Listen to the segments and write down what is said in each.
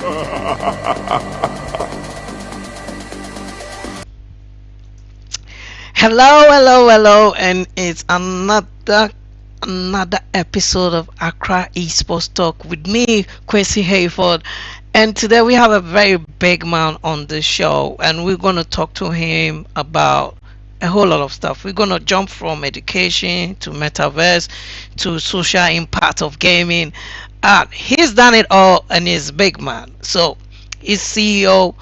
Hello, hello, hello, and it's another episode of Accra Esports Talk with me, Kwesi Hayford. And today we have a very big man on the show, and we're gonna talk to him about a whole lot of stuff. We're gonna jump from education to metaverse to social impact of gaming. He's done it all, and he's a big man. So he's CEO.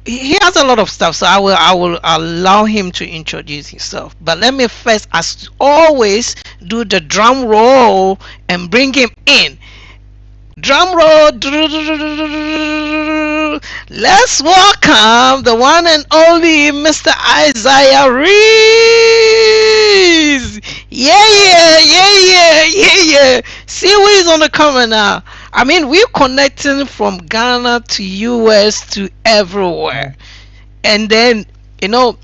He has a lot of stuff, so I will allow him to introduce himself. But let me first, as always, do the drum roll and bring him in. Drum roll. Let's welcome the one and only Mr. Isiah Reese. Yeah. See who is on the camera now. I mean, we're connecting from Ghana to US to everywhere. And then, you know,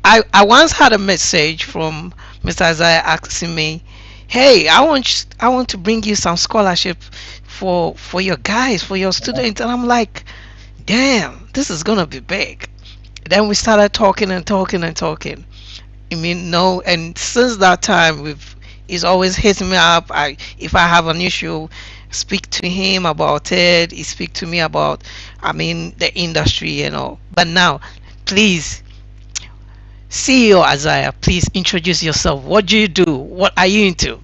I once had a message from Mr. Isiah asking me, "Hey, I want to bring you some scholarship for your guys, for your students." And I'm like, "Damn, this is gonna be big." Then we started talking and talking and talking. I mean, no, and since that time, he's always hitting me up. If I have an issue, speak to him about it. He speak to me about, I mean, the industry, you know. But now, please, CEO Isiah, please introduce yourself. What do you do? What are you into?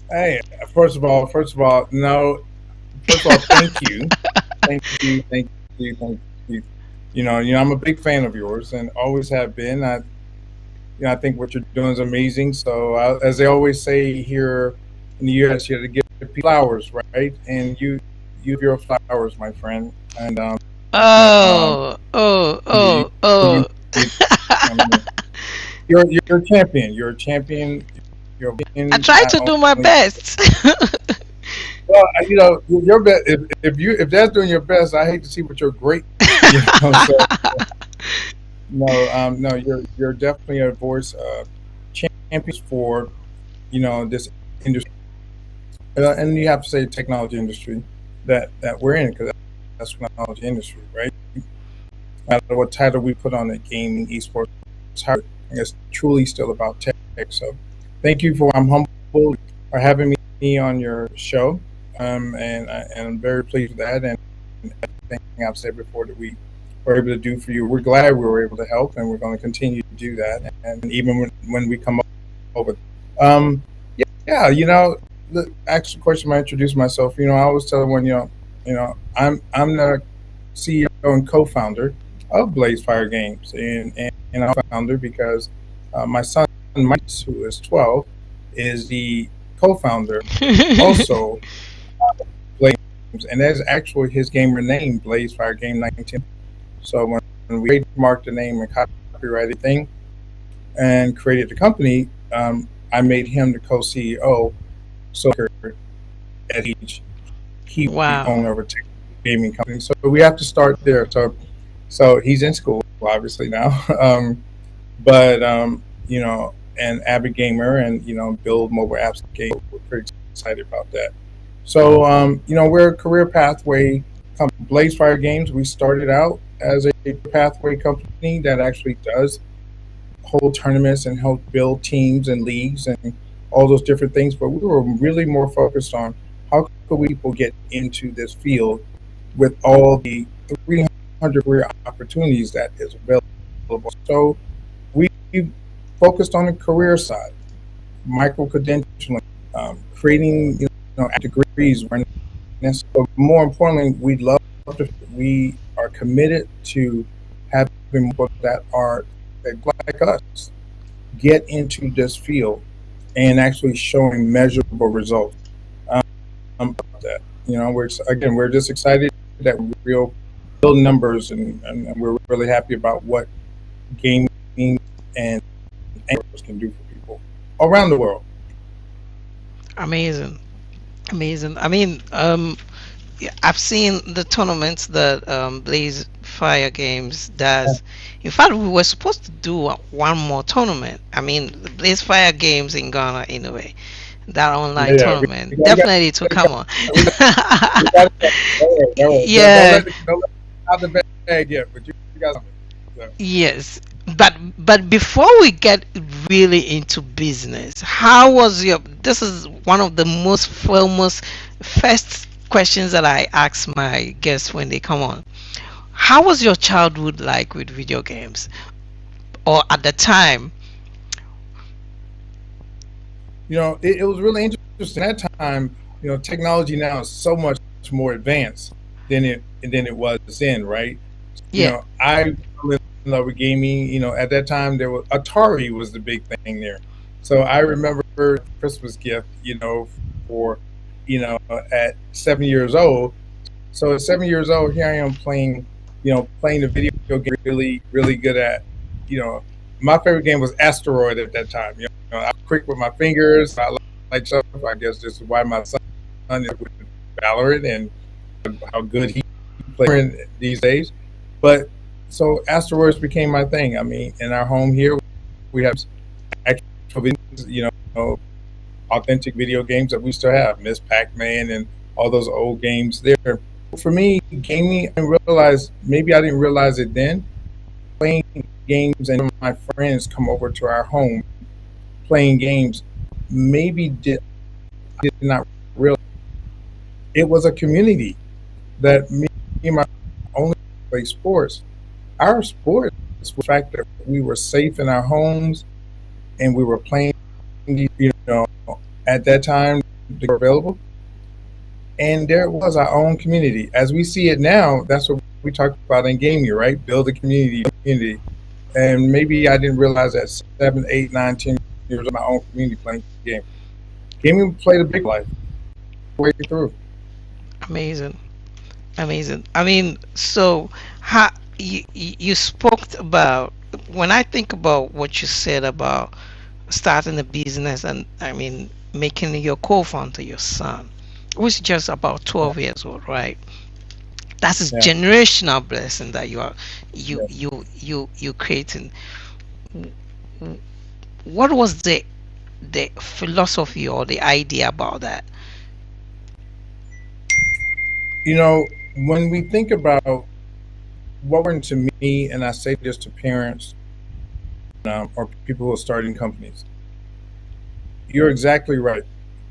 Hey, thank you, thank you. I'm a big fan of yours and always have been. I think what you're doing is amazing. So, as they always say here in the U.S., you have to give people flowers, right? And you give your flowers, my friend. And Oh, oh, you, oh, oh. um, you're a champion. You're a champion. You're a I champion, try not to do my only. best. Well, your best. If that's doing your best, I hate to see what you're great. So no, you're definitely a voice of champions for this industry, and you have to say technology industry that we're in, because that's technology industry, right? No matter what title we put on it, gaming, esports, it's truly still about tech. So thank you I'm humbled for having me on your show, and I'm very pleased with that, and everything I've said before that we were able to do for you. We're glad we were able to help, and we're going to continue to do that. And even when we come over, um, yeah, ask the question. I introduce myself. I always tell everyone, I'm the CEO and co-founder of Blaze Fire Games, and I'm founder because my son Mike, who is 12, is the co-founder also of Blaze Games, and that's actually his gamer name, Blaze Fire Game 19. So when we trademarked the name and copyrighted thing and created the company, I made him the co-CEO. So at each, he was the Wow. owner of a gaming company. So we have to start there. So he's in school, obviously now, but an avid gamer, and build mobile apps. We're pretty excited about that. So we're a career pathway company. Blaze Fire Games. We started out as a pathway company that actually does hold tournaments and help build teams and leagues and all those different things. But we were really more focused on how could people get into this field with all the 300 career opportunities that is available. So we focused on the career side, micro credentialing, creating degrees. So more importantly, we are committed to having people that like us get into this field and actually showing measurable results. That we're just excited that we'll build numbers, and we're really happy about what gaming and can do for people around the world. Amazing. Amazing. I mean, yeah, I've seen the tournaments that Blaze Fire Games does. In fact, we were supposed to do one more tournament. I mean, the Blaze Fire Games in Ghana, anyway. that online Yeah, tournament. we got, Definitely it will we got, come on. we got, we got don't worry, don't worry. Yeah. Don't let it out the bag yet, but you got something. So, Yes, but before we get really into business, how was your? This is one of the most famous first questions that I ask my guests when they come on. How was your childhood like with video games, or at the time? it was really interesting at that time. Technology now is so much more advanced than it was then, right? Yeah, I fell in love with gaming. At that time there was Atari was the big thing there. So I remember Christmas gift, for at 7 years old. So at 7 years old, here I am playing the video game really, really good at. You know, my favorite game was Asteroid at that time. I was quick with my fingers. I like stuff. I guess this is why my son is with Valorant and how good he plays these days. But so Asteroids became my thing. I mean, in our home here, we have actual videos, authentic video games that we still have, Miss Pac-Man and all those old games there. For me, gaming, maybe I didn't realize it then, playing games and my friends come over to our home playing games, maybe did not realize it was a community that me and my only play sports. Our sports was the fact that we were safe in our homes and we were playing, at that time they were available. And there was our own community. As we see it now, that's what we talked about in gaming, right? Build a community. And maybe I didn't realize that 7, 8, 9, 10 years of my own community playing games. Gaming played a big life way through. amazing, amazing. I mean, so how you spoke about when I think about what you said about starting a business and I mean making your co-founder your son, who's just about 12 years old, right? That's a Yeah, generational blessing that you are yeah. you creating. What was the philosophy or the idea about that? When we think about what we're into me, and I say this to parents or people who are starting companies, you're exactly right.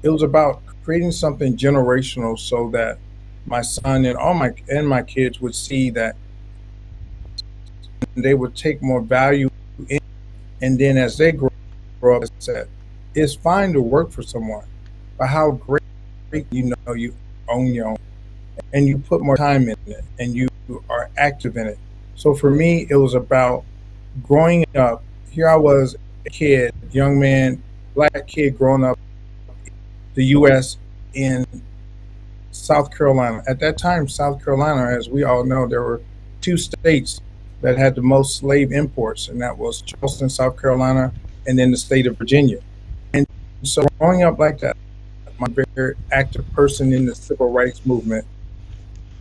It was about creating something generational so that my son and my kids would see that they would take more value in, and then as they grow up, as I said, it's fine to work for someone, but how great you own your own and you put more time in it and you are active in it. So for me, it was about growing up. Here I was, a kid, young man, black kid growing up the U.S. in South Carolina. At that time, South Carolina, as we all know, there were two states that had the most slave imports, and that was Charleston, South Carolina, and then the state of Virginia. And so growing up like that, I'm a very active person in the civil rights movement.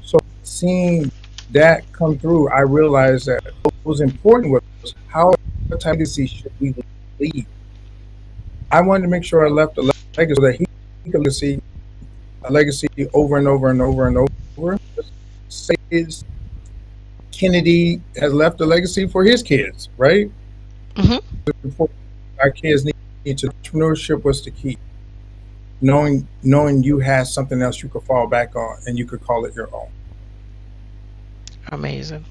So seeing that come through, I realized that what was important was how what type of legacy should we leave. I wanted to make sure I left a legacy so that he could see a legacy over and over and over and over. Says Kennedy has left a legacy for his kids, right? Hmm. Our kids need to. Entrepreneurship was the key. Knowing you had something else you could fall back on and you could call it your own. Amazing,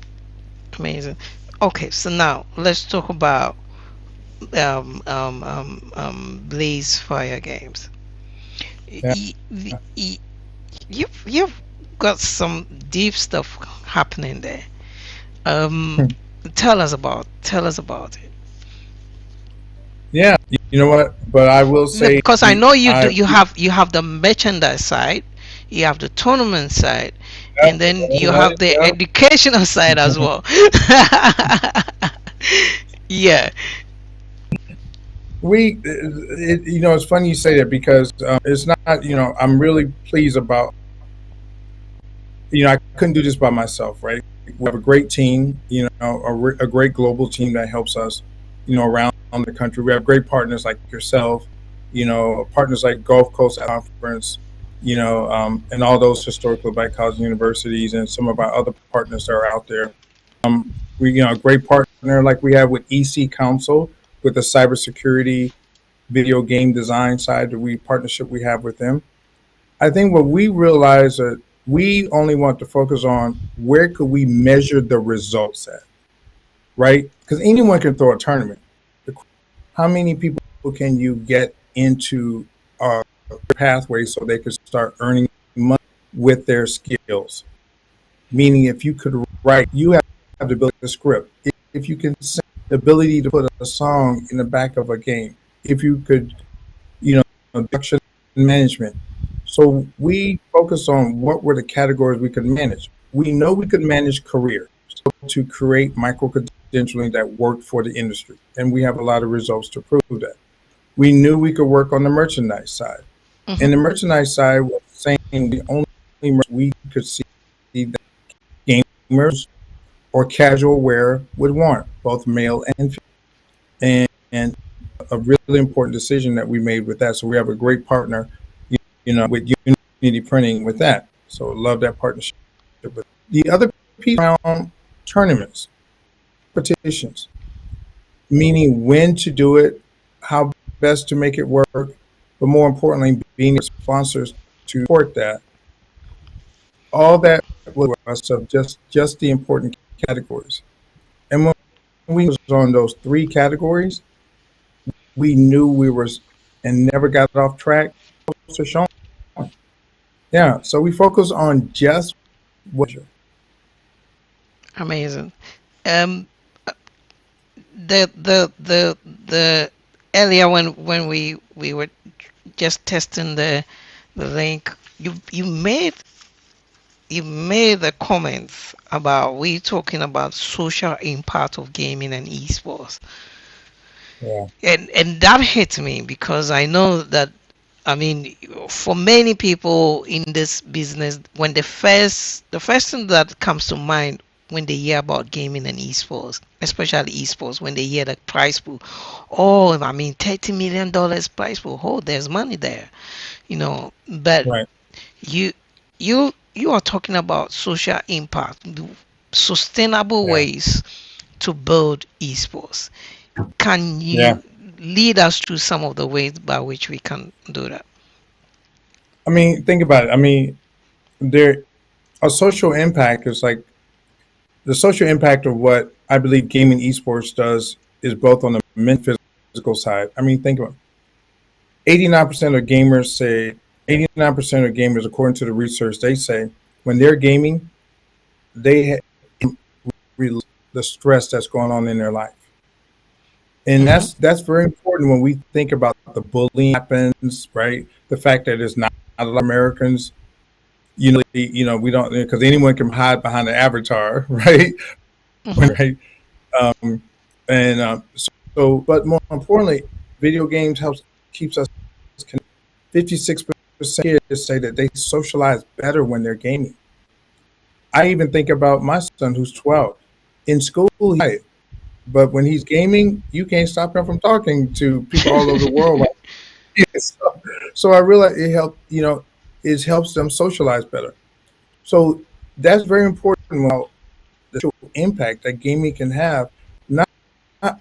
amazing. Okay, so now let's talk about Blaze Fire Games. Yeah. Y- y- you've got some deep stuff happening there. Um, tell us about it. Yeah, you know what? But I will say, Because I know you do. I You have the merchandise side, you have the tournament side, yeah, and then you right, have the yeah. educational side as well. Yeah. It's funny you say that because it's not. I'm really pleased about. I couldn't do this by myself, right? We have a great team. A great global team that helps us. Around the country. We have great partners like yourself. Partners like Gulf Coast Conference, and all those historically black colleges and universities, and some of our other partners that are out there. A great partner like we have with EC Council with the cybersecurity video game design side that we partnership we have with them. I think what we realize that we only want to focus on where could we measure the results at, right? Because anyone can throw a tournament. How many people can you get into a pathway so they could start earning money with their skills? Meaning, if you could write, you have the ability to script. If you can sing, the ability to put a song in the back of a game. If you could, production management. So we focus on what were the categories we could manage. We know we could manage careers to create micro credentialing that worked for the industry, and we have a lot of results to prove that. We knew we could work on the merchandise side, Mm-hmm. and the merchandise side was saying the only we could see that gamers or casual wear would want, both male and female. And a really important decision that we made with that. So we have a great partner, with Unity Printing with that. So love that partnership. The other piece around tournaments, competitions, meaning when to do it, how best to make it work, but more importantly, being sponsors to support that. All that was us of just the important categories. And when we was on those three categories, we knew we were and never got off track. So showing, yeah. So we focus on just what. Amazing. Um, the earlier when we were just testing the link, you made the comments about we talking about social impact of gaming and esports, Yeah, and that hit me because I know that, I mean, for many people in this business, when the first thing that comes to mind when they hear about gaming and esports, especially esports, when they hear the prize pool, oh, I mean, $30 million prize pool, oh, there's money there, but right. you you are talking about social impact, sustainable Yeah, ways to build esports. Can yeah. you lead us through some of the ways by which we can do that? I mean, think about it. I mean, there a social impact is like the social impact of what I believe gaming esports does is both on the mental and physical side. I mean, think about it. 89% of gamers say 89% of gamers, according to the research, they say when they're gaming, they release the stress that's going on in their life. And Hmm. that's very important when we think about the bullying happens, right? The fact that there's not a lot of Americans, we don't, because anyone can hide behind an avatar, right? Hmm. Right. Um, and but more importantly, video games helps keeps us connected. 56% of kids say that they socialize better when they're gaming. I even think about my son who's 12. In school, he's quiet, but when he's gaming, you can't stop him from talking to people all over the world. So I realize it helps them socialize better. So that's very important about the social impact that gaming can have, not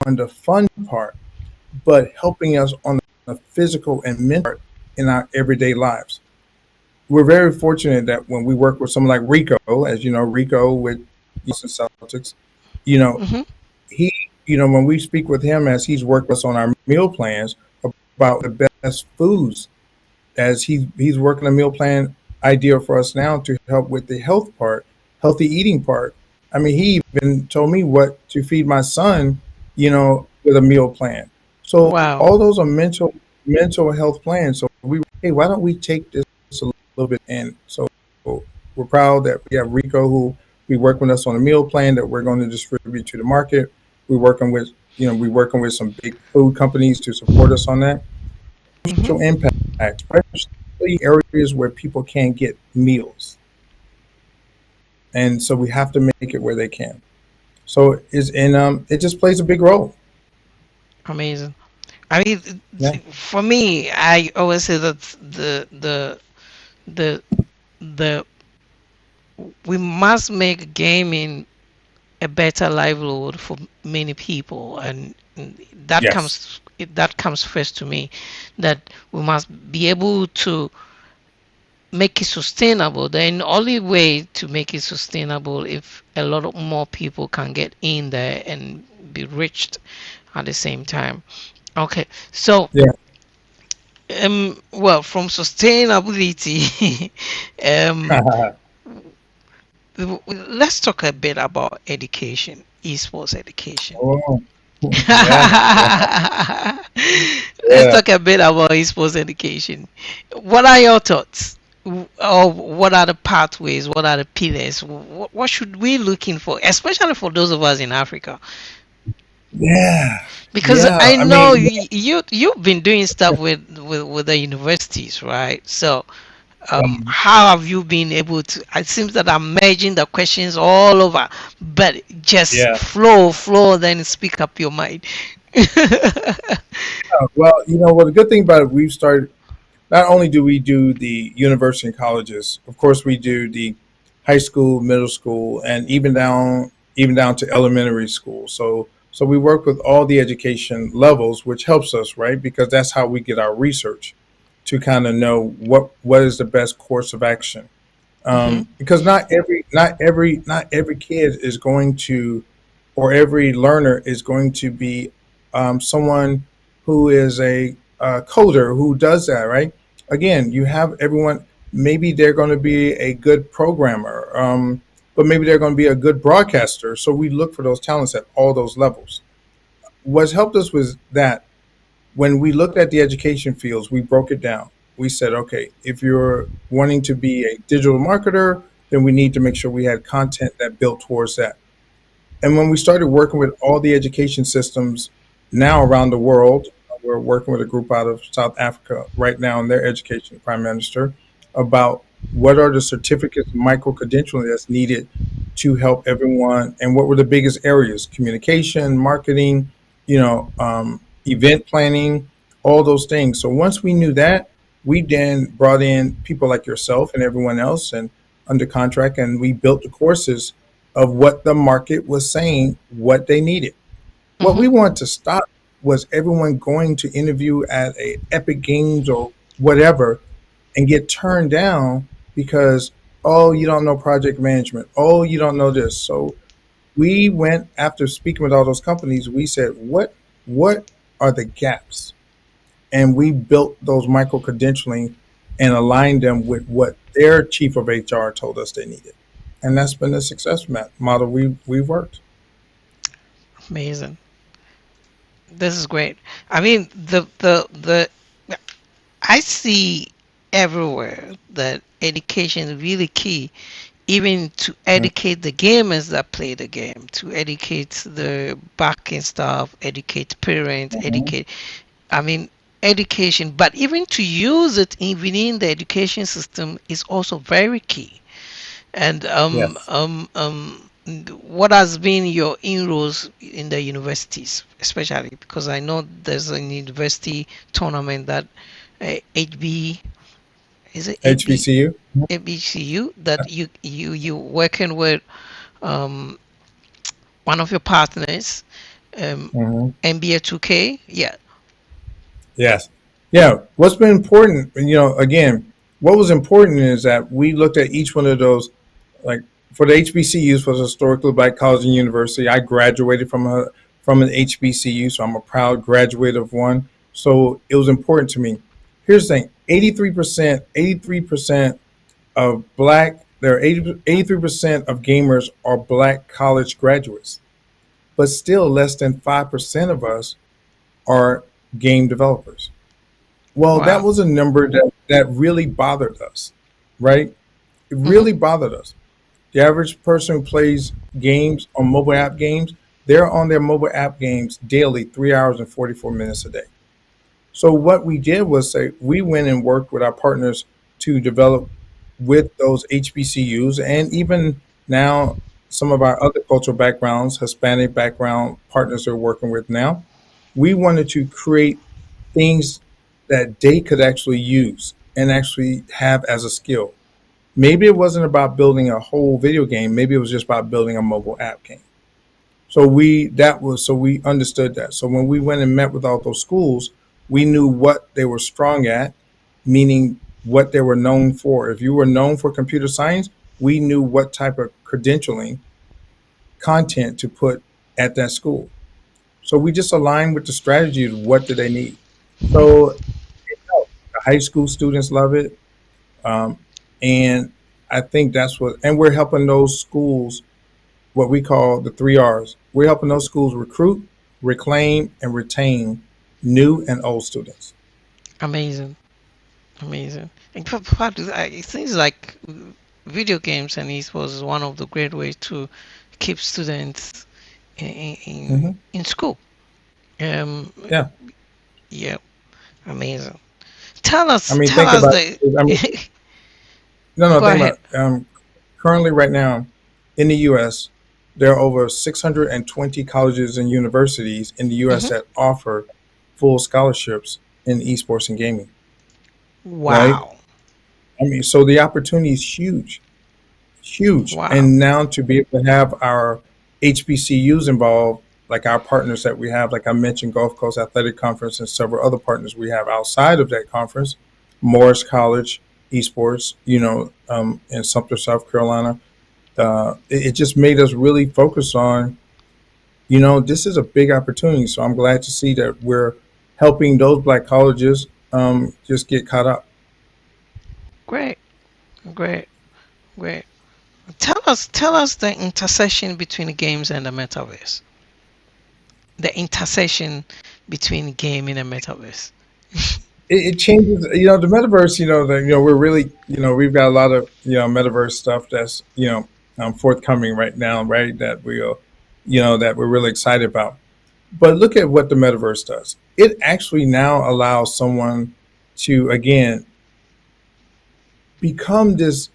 on the fun part, but helping us on the physical and mental part in our everyday lives. We're very fortunate that when we work with someone like Rico, as you know, Rico with Boston Celtics, you know, Hmm. he, when we speak with him as he's worked with us on our meal plans about the best foods, as he's working a meal plan idea for us now to help with the health part, healthy eating part. I mean, he even told me what to feed my son, with a meal plan. So Wow. all those are mental health plans. So hey, why don't we take this a little bit in? So we're proud that we have Rico who we work with us on a meal plan that we're going to distribute to the market. We're working with some big food companies to support us on that. Hmm. Social impact, especially areas where people can't get meals, and so we have to make it where they can. So it just plays a big role. Amazing. I mean, Yeah. for me, I always say that the the we must make gaming a better livelihood for many people, and Yes. that comes first to me. That we must be able to make it sustainable. The only way to make it sustainable if a lot of more people can get in there and be reached at the same time. Okay, so Yeah. well, from sustainability, um, let's talk a bit about education, esports education. Oh, yeah. Yeah. Let's Yeah. talk a bit about esports education. What are your thoughts? Or what are the pathways? What are the pillars? What should we looking for, especially for those of us in Africa? Yeah. Because Yeah. I I know mean, you've been doing stuff with the universities, right? So yeah. how have you been able to? It seems that I'm merging the questions all over, but just Yeah. flow, then speak up your mind. Well, well, the good thing about it, we've started. Not only do we do the university and colleges, of course, we do the high school, middle school, and even down to elementary school. So we work with all the education levels, which helps us, right? Because that's how we get our research to kind of know what is the best course of action. Hmm. Because not every kid is going to, or every learner is going to be someone who is a coder who does that, right? Again, you have everyone. Maybe they're going to be a good programmer, but maybe they're going to be a good broadcaster. So we look for those talents at all those levels. What's helped us was that when we looked at the education fields, we broke it down. We said, okay, if you're wanting to be a digital marketer, then we need to make sure we had content that built towards that. And when we started working with all the education systems now around the world, we're working with a group out of South Africa right now and their education prime minister about what are the certificates, micro credentialing that's needed to help everyone, and what were the biggest areas: communication, marketing, event planning, all those things. So once we knew that, we then brought in people like yourself and everyone else, and under contract, and we built the courses of what the market was saying, what they needed. What Hmm. we wanted to stop was everyone going to interview at a Epic Games or whatever and get turned down because, oh, you don't know project management, oh, you don't know this. So we went, after speaking with all those companies, we said, what are the gaps? And we built those micro credentialing and aligned them with what their chief of HR told us they needed. And that's been the success model we've worked. Amazing. This is great. I mean, the I see everywhere that education is really key, even to Mm. educate the gamers that play the game, to educate the backend staff, educate parents, Mhm. educate. I mean, education, but even to use it even in the education system is also very key. And Yes. what has been your inroads in the universities, especially because I know there's a university tournament that HB is it HB HBCU. HBCU that you working with um, one of your partners, um, Hmm. NBA 2K. Yeah. Yes. Yeah. What's been important, again, what was important is that we looked at each one of those, like for the HBCUs, for the historically black college and university. I graduated from an HBCU, so I'm a proud graduate of one. So it was important to me. Here's the thing: 83% of black, there are 83% of gamers are black college graduates, but still less than 5% of us are game developers. Well, that Wow. was a number that really bothered us, right? It Hmm. really bothered us. The average person who plays games on mobile app games, they're on their mobile app games daily, 3 hours and 44 minutes a day. So what we did was say we went and worked with our partners to develop with those HBCUs, and even now some of our other cultural backgrounds, Hispanic background partners we're working with now. We wanted to create things that they could actually use and actually have as a skill. Maybe it wasn't about building a whole video game. Maybe it was just about building a mobile app game. So we understood that. So when we went and met with all those schools, we knew what they were strong at, meaning what they were known for. If you were known for computer science, we knew what type of credentialing content to put at that school. So we just aligned with the strategy of what do they need. So it helped. The high school students love it, um, and I think that's what. And we're helping those schools, what we call the three R's. We're helping those schools recruit, reclaim, and retain new and old students. Amazing, amazing. And it seems like video games and esports is one of the great ways to keep students Hmm. in school. Um, Yeah, yeah, amazing. think Tell us about. I mean, the. no, no, Go think ahead. about. Currently, right now, in the U.S., there are over 620 colleges and universities in the U.S. Hmm. that offer full scholarships in esports and gaming. Right? Wow, I mean, so the opportunity is huge, huge. wow, And now to be able to have our HBCUs involved, like our partners that we have, like I mentioned, Gulf Coast Athletic Conference and several other partners we have outside of that conference, Morris College Esports, in Sumter, South Carolina. It just made us really focus on, this is a big opportunity. So I'm glad to see that we're helping those black colleges just get caught up. great, great, great. Tell us the intersection between the games and the metaverse. The intersection between gaming and metaverse. It changes, the metaverse, we're really, we've got a lot of, metaverse stuff that's, forthcoming right now, right? That we're really excited about. But look at what the metaverse does. It actually now allows someone to, again, become this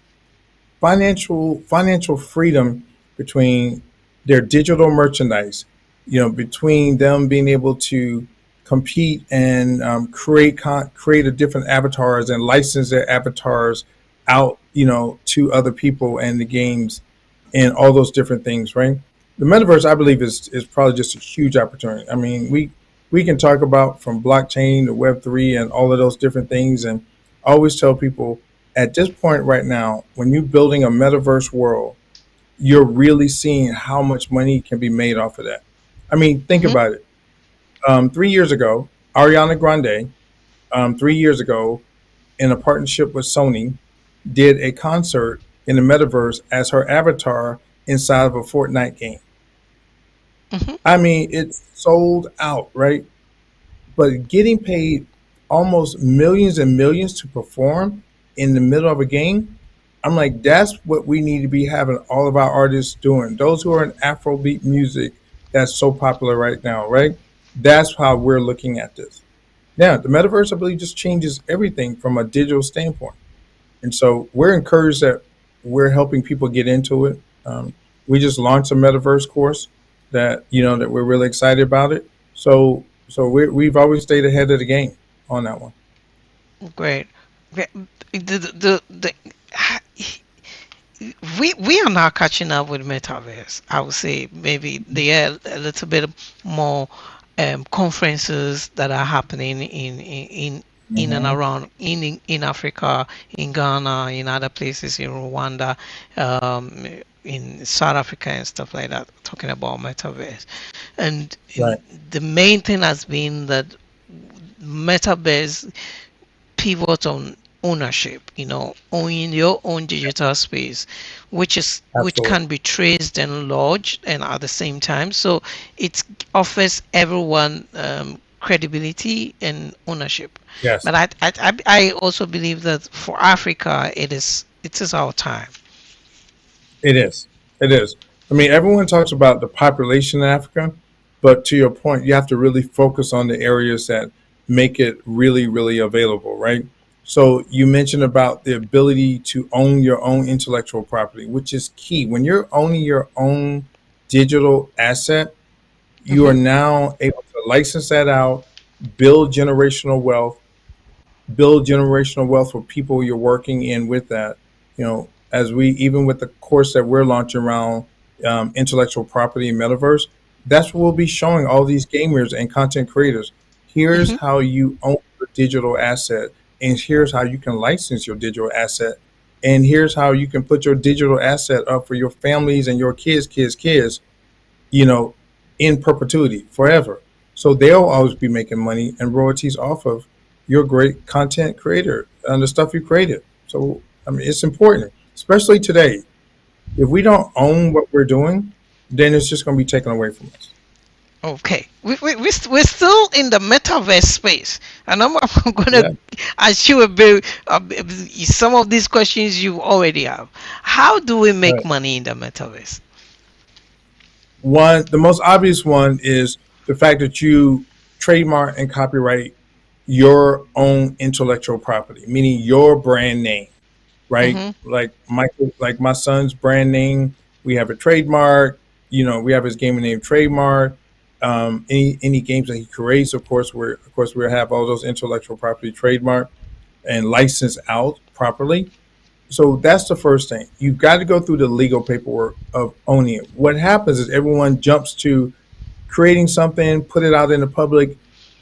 financial freedom between their digital merchandise, between them being able to compete and create a different avatars and license their avatars out, to other people and the games and all those different things, right? The metaverse, I believe, is probably just a huge opportunity. I mean, we can talk about from blockchain to Web3 and all of those different things, and I always tell people at this point right now, when you're building a metaverse world, you're really seeing how much money can be made off of that. I mean, think Hmm. about it. 3 years ago, Ariana Grande, 3 years ago, in a partnership with Sony, did a concert in the metaverse as her avatar inside of a Fortnite game. Hmm. I mean, it's sold out, right? But getting paid almost millions and millions to perform in the middle of a game, I'm like, that's what we need to be having all of our artists doing. Those who are in Afrobeat music that's so popular right now, right? That's how we're looking at this. Now, the metaverse, I believe, just changes everything from a digital standpoint. And so we're encouraged that we're helping people get into it. We just launched a metaverse course that we're really excited about it. We've always stayed ahead of the game on that one. Great. Great. The we are now catching up with metaverse. I would say maybe there are a little bit more conferences that are happening in and Hmm. around in Africa, in Ghana, in other places, in Rwanda, in South Africa and stuff like that. Talking about metaverse, and Right. the main thing has been that metaverse pivot on ownership, owning your own digital space, which Absolutely. can be traced and lodged and at the same time. So it offers everyone credibility and ownership. Yes. But I also believe that for Africa it is our time. It is. It is. I mean, everyone talks about the population in Africa, but to your point, you have to really focus on the areas that make it really, really available, right? So you mentioned about the ability to own your own intellectual property, which is key. When you're owning your own digital asset, you Hmm. are now able to license that out build generational wealth, build generational wealth for people you're working in with that. As we, even with the course that we're launching around intellectual property and metaverse, that's what we'll be showing all these gamers and content creators. Here's Hmm. how you own your digital asset, and here's how you can license your digital asset, and here's how you can put your digital asset up for your families and your kids, you know, in perpetuity forever. So they'll always be making money and royalties off of your great content creator and the stuff you created. So, I mean, it's important, especially today. If we don't own what we're doing, then it's just going to be taken away from us. Okay, we're still in the metaverse space, and I'm going Yeah. to ask you some of these questions you already have. How do we All make right. money in the metaverse? The most obvious one is the fact that you trademark and copyright your own intellectual property, meaning your brand name, right? Mm-hmm. Like my son's brand name, we have a trademark. We have his gaming name trademark. Any games that he creates, of course we have all those intellectual property trademark and licensed out properly. So that's the first thing. You've got to go through the legal paperwork of owning it. What happens is everyone jumps to creating something, put it out in the public.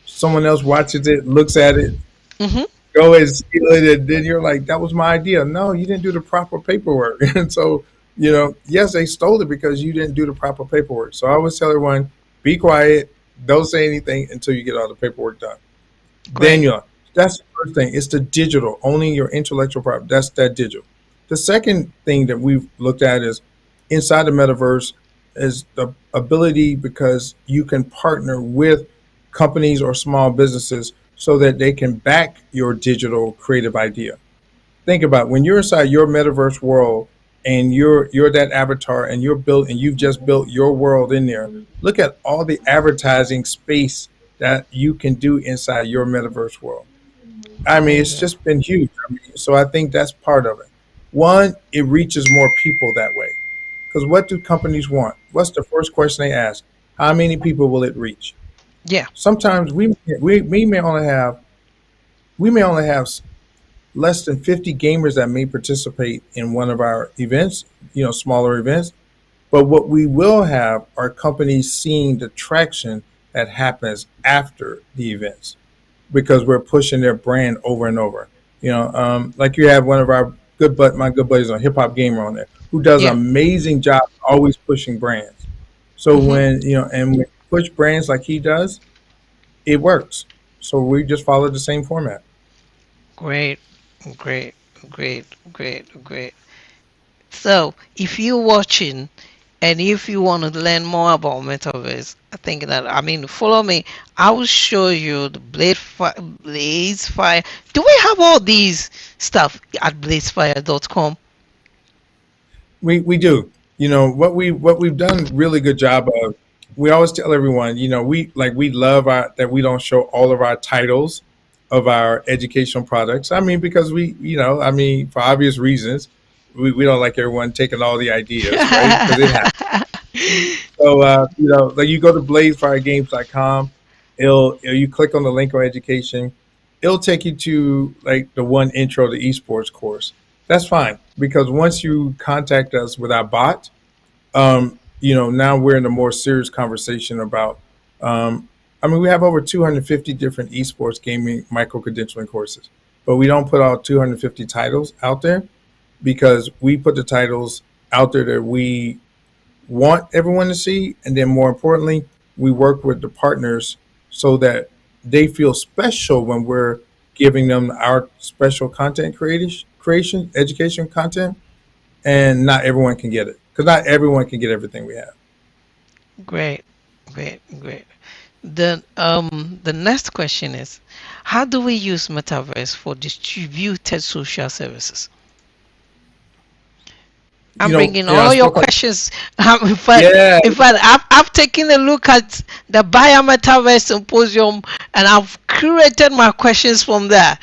Someone else watches it, looks at it, Mm-hmm. go and steal it, and then you're like, "That was my idea." No, you didn't do the proper paperwork, and so yes, they stole it because you didn't do the proper paperwork. So I always tell everyone, be quiet, don't say anything until you get all the paperwork done. Then Great. that's the first thing. It's the digital, owning your intellectual property. That's that digital. The second thing that we've looked at is inside the metaverse is the ability, because you can partner with companies or small businesses so that they can back your digital creative idea. Think about when you're inside your metaverse world and you're that avatar and you've just built your world in there. Look at all the advertising space that you can do inside your metaverse world. I mean, it's Amazing. just been huge. So I think that's part of it. One, it reaches more people that way. Because what do companies want? What's the first question they ask? How many people will it reach? Yeah. Sometimes we may only have less than 50 gamers that may participate in one of our events, smaller events. But what we will have are companies seeing the traction that happens after the events because we're pushing their brand over and over. Like you have one of our my good buddies on Hip Hop Gamer on there who does an Yeah. amazing job always pushing brands. So Mm-hmm. when we push brands like he does, it works. So we just follow the same format. Great. Great. Great. Great. Great. So, if you're watching and if you want to learn more about metaverse, I think that follow me. I will show you the Blaze Fire. Do we have all these stuff at blazefire.com? We do. What we've done really good job of. We always tell everyone, we love that we don't show all of our titles of our educational products. I mean, because for obvious reasons, we don't like everyone taking all the ideas, right? Because it happens. So like you go to blazefiregames.com, you click on the link on education, it'll take you to like the one intro to esports course. That's fine because once you contact us with our bot, now we're in a more serious conversation about. We have over 250 different esports gaming micro credentialing courses, but we don't put all 250 titles out there because we put the titles out there that we want everyone to see, and then more importantly, we work with the partners so that they feel special when we're giving them our special content creation, education content, and not everyone can get it because not everyone can get everything we have. Great. Great. Great. The next question is, how do we use metaverse for distributed social services? I'm bringing I all your spoke on. questions. In fact, Yeah, I've taken a look at the Bio Metaverse Symposium and I've curated my questions from there.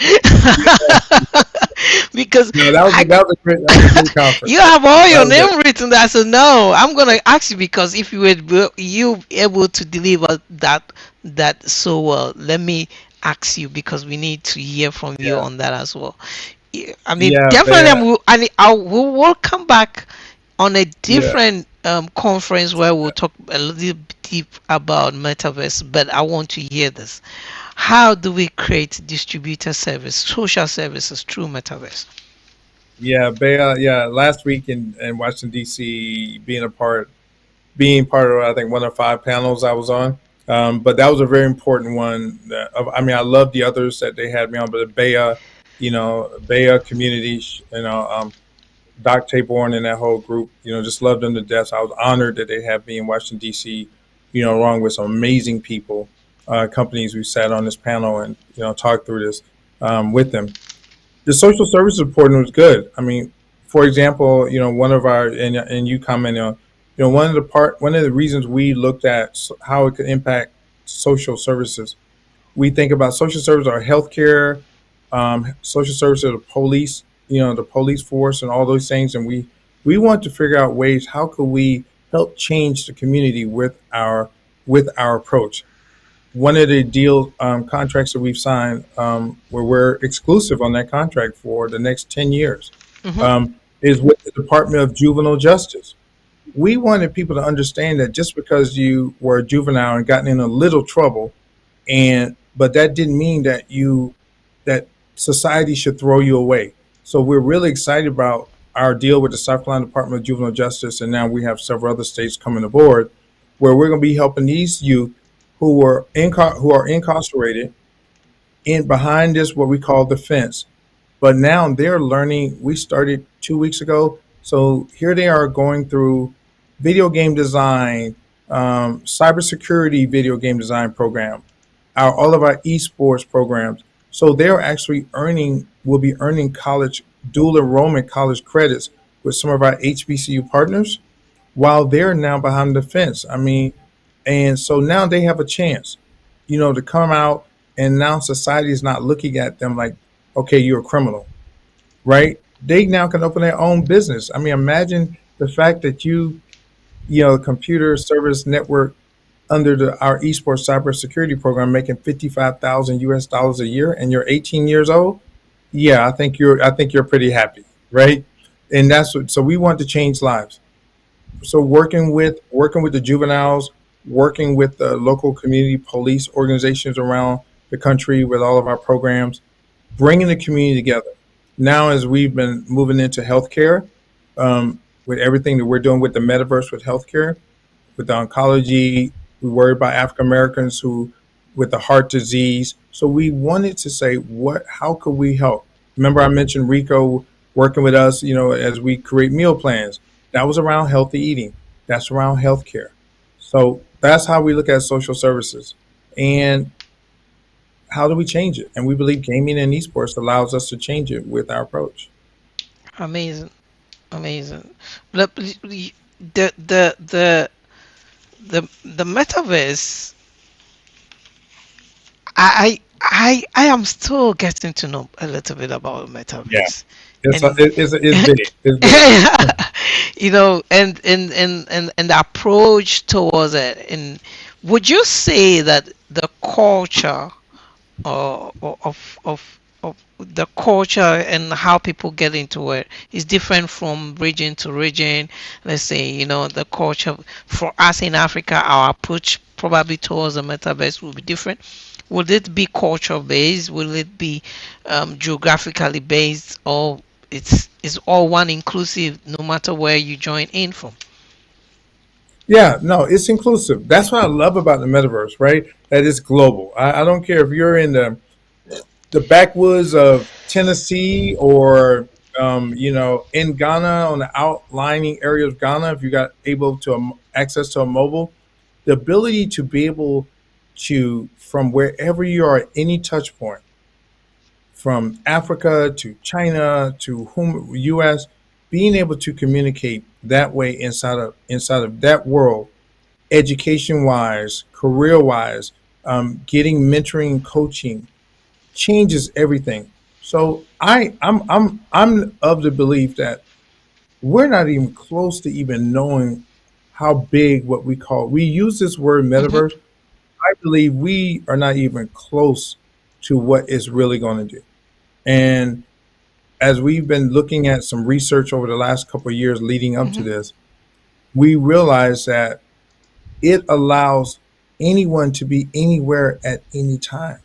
Because no, that was a, I, that was a great you conference. have all That your was great. name written there. So no, I'm gonna ask you because if you were able to deliver that that so well. Let me ask you because we need to hear from you Yeah, on that as well. I mean, yeah, definitely, Bea, we will come back on a yeah, different conference where we'll talk a little bit deep about metaverse. But I want to hear this. How do we create distributor service, social services through metaverse? yeah, Bea, yeah. Last week in Washington D.C., being part of I think one of 5 panels I was on. But that was a very important one. I mean, I love the others that they had me on, but the Bea, Bea community, Doc Taborn and that whole group, just loved them to death. So I was honored that they had me in Washington D.C. Along with some amazing people, companies. We sat on this panel and talked through this with them. The social services reporting was good. I mean, for example, one of our and you commented on, one of the reasons we looked at how it could impact social services. We think about social services or healthcare, social services, the police, the police force, and all those things. And we want to figure out ways how could we help change the community with our approach. One of the deal contracts that we've signed, where we're exclusive on that contract for the next 10 years, Hmm. is with the Department of Juvenile Justice. We wanted people to understand that just because you were a juvenile and gotten in a little trouble, but that didn't mean that society should throw you away. So we're really excited about our deal with the South Carolina Department of Juvenile Justice, and now we have several other states coming aboard, where we're going to be helping these youth who are incarcerated in behind this what we call the fence. But now they're learning. We started 2 weeks ago, so here they are going through video game design, cybersecurity video game design program, all of our esports programs. So they're actually will be earning college dual enrollment college credits with some of our HBCU partners while they're now behind the fence. I mean, and so now they have a chance, to come out, and now society is not looking at them like, okay, you're a criminal, right? They now can open their own business. I mean, imagine the fact that computer service network under our esports cybersecurity program making 55,000 US dollars a year, and you're 18 years old. Yeah, I think you're pretty happy, right? And so we want to change lives. So working with the juveniles, working with the local community police organizations around the country with all of our programs, bringing the community together. Now, as we've been moving into healthcare, with everything that we're doing with the metaverse with healthcare, with the oncology, we worry about African Americans who with the heart disease. So we wanted to say, how could we help? Remember, I mentioned Rico working with us, as we create meal plans. That was around healthy eating. That's around healthcare. So that's how we look at social services. And how do we change it? And we believe gaming and esports allows us to change it with our approach. Amazing, amazing. The the the the the metaverse. I am still getting to know a little bit about Yeah, metaverse, it's and it's big. It's big. and the approach towards it. And would you say that the culture of the culture and how people get into it is different from region to region? Let's say, the culture for us in Africa, our approach probably towards the metaverse will be different. Will it be culture based? Will it be geographically based? Or it's all one inclusive no matter where you join in from? Yeah, no, it's inclusive. That's what I love about the metaverse, right? That it's global. I don't care if you're in the backwoods of Tennessee or in Ghana, on the outlining area of Ghana. If you got able to access to a mobile, the ability to be able to, from wherever you are at any touch point, from Africa to China to US, being able to communicate that way inside of that world, education wise, career wise, getting mentoring, coaching, changes everything. So I'm of the belief that we're not even close to even knowing how big what we use this word Hmm. metaverse. I believe we are not even close to what it's really going to do. And as we've been looking at some research over the last couple of years leading up to Hmm. this, we realize that it allows anyone to be anywhere at any time,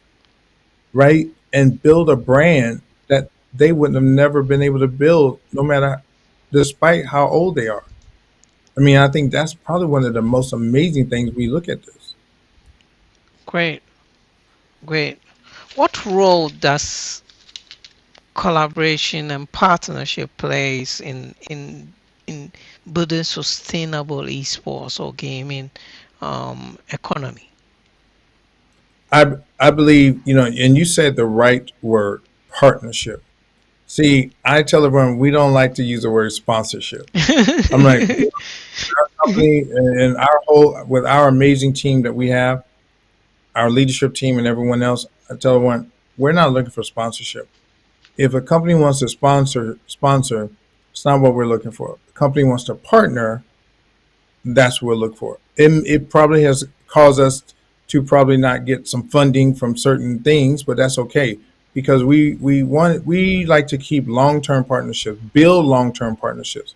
right? And build a brand that they would have never been able to build, no matter, despite how old they are. I mean, I think that's probably one of the most amazing things we look at this. Great, great. What role does collaboration and partnership plays in building sustainable esports or gaming economy? I believe, and you said the right word, partnership. See, I tell everyone we don't like to use the word sponsorship. I'm like, our company and our whole, with our amazing team that we have, our leadership team and everyone else, I tell everyone, we're not looking for sponsorship. If a company wants to sponsor, it's not what we're looking for. If a company wants to partner, that's what we'll look for. It probably has caused us to probably not get some funding from certain things, but that's okay because we like to keep long term partnerships, build long term partnerships.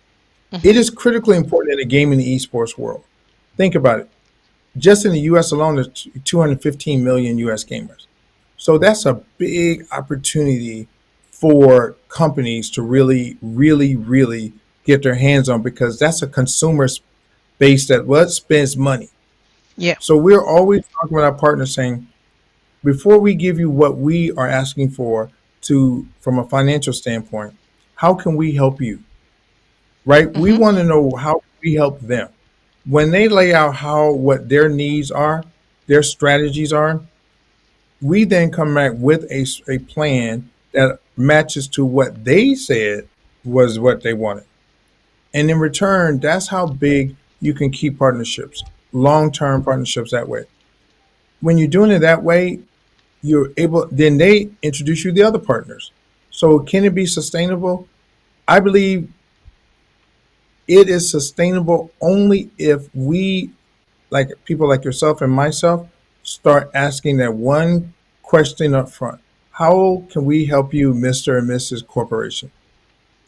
It Hmm. is critically important in the gaming and esports world. Think about it. Just in the U.S. alone, there's 215 million U.S. gamers. So that's a big opportunity for companies to really, really, really get their hands on because that's a consumer base that what spends money. Yeah. So we're always talking with our partners saying, before we give you what we are asking for to from a financial standpoint, how can we help you? Right? We Hmm. want to know how we help them. When they lay out how what their needs are, their strategies are, we then come back with a plan that matches to what they said was what they wanted. And in return, that's how big you can keep partnerships, long term partnerships that way. When you're doing it that way, you're able, then they introduce you to the other partners. So, can it be sustainable? I believe it is sustainable only if we, like people like yourself and myself, start asking that one question up front. How can we help you, Mr. and Mrs. Corporation?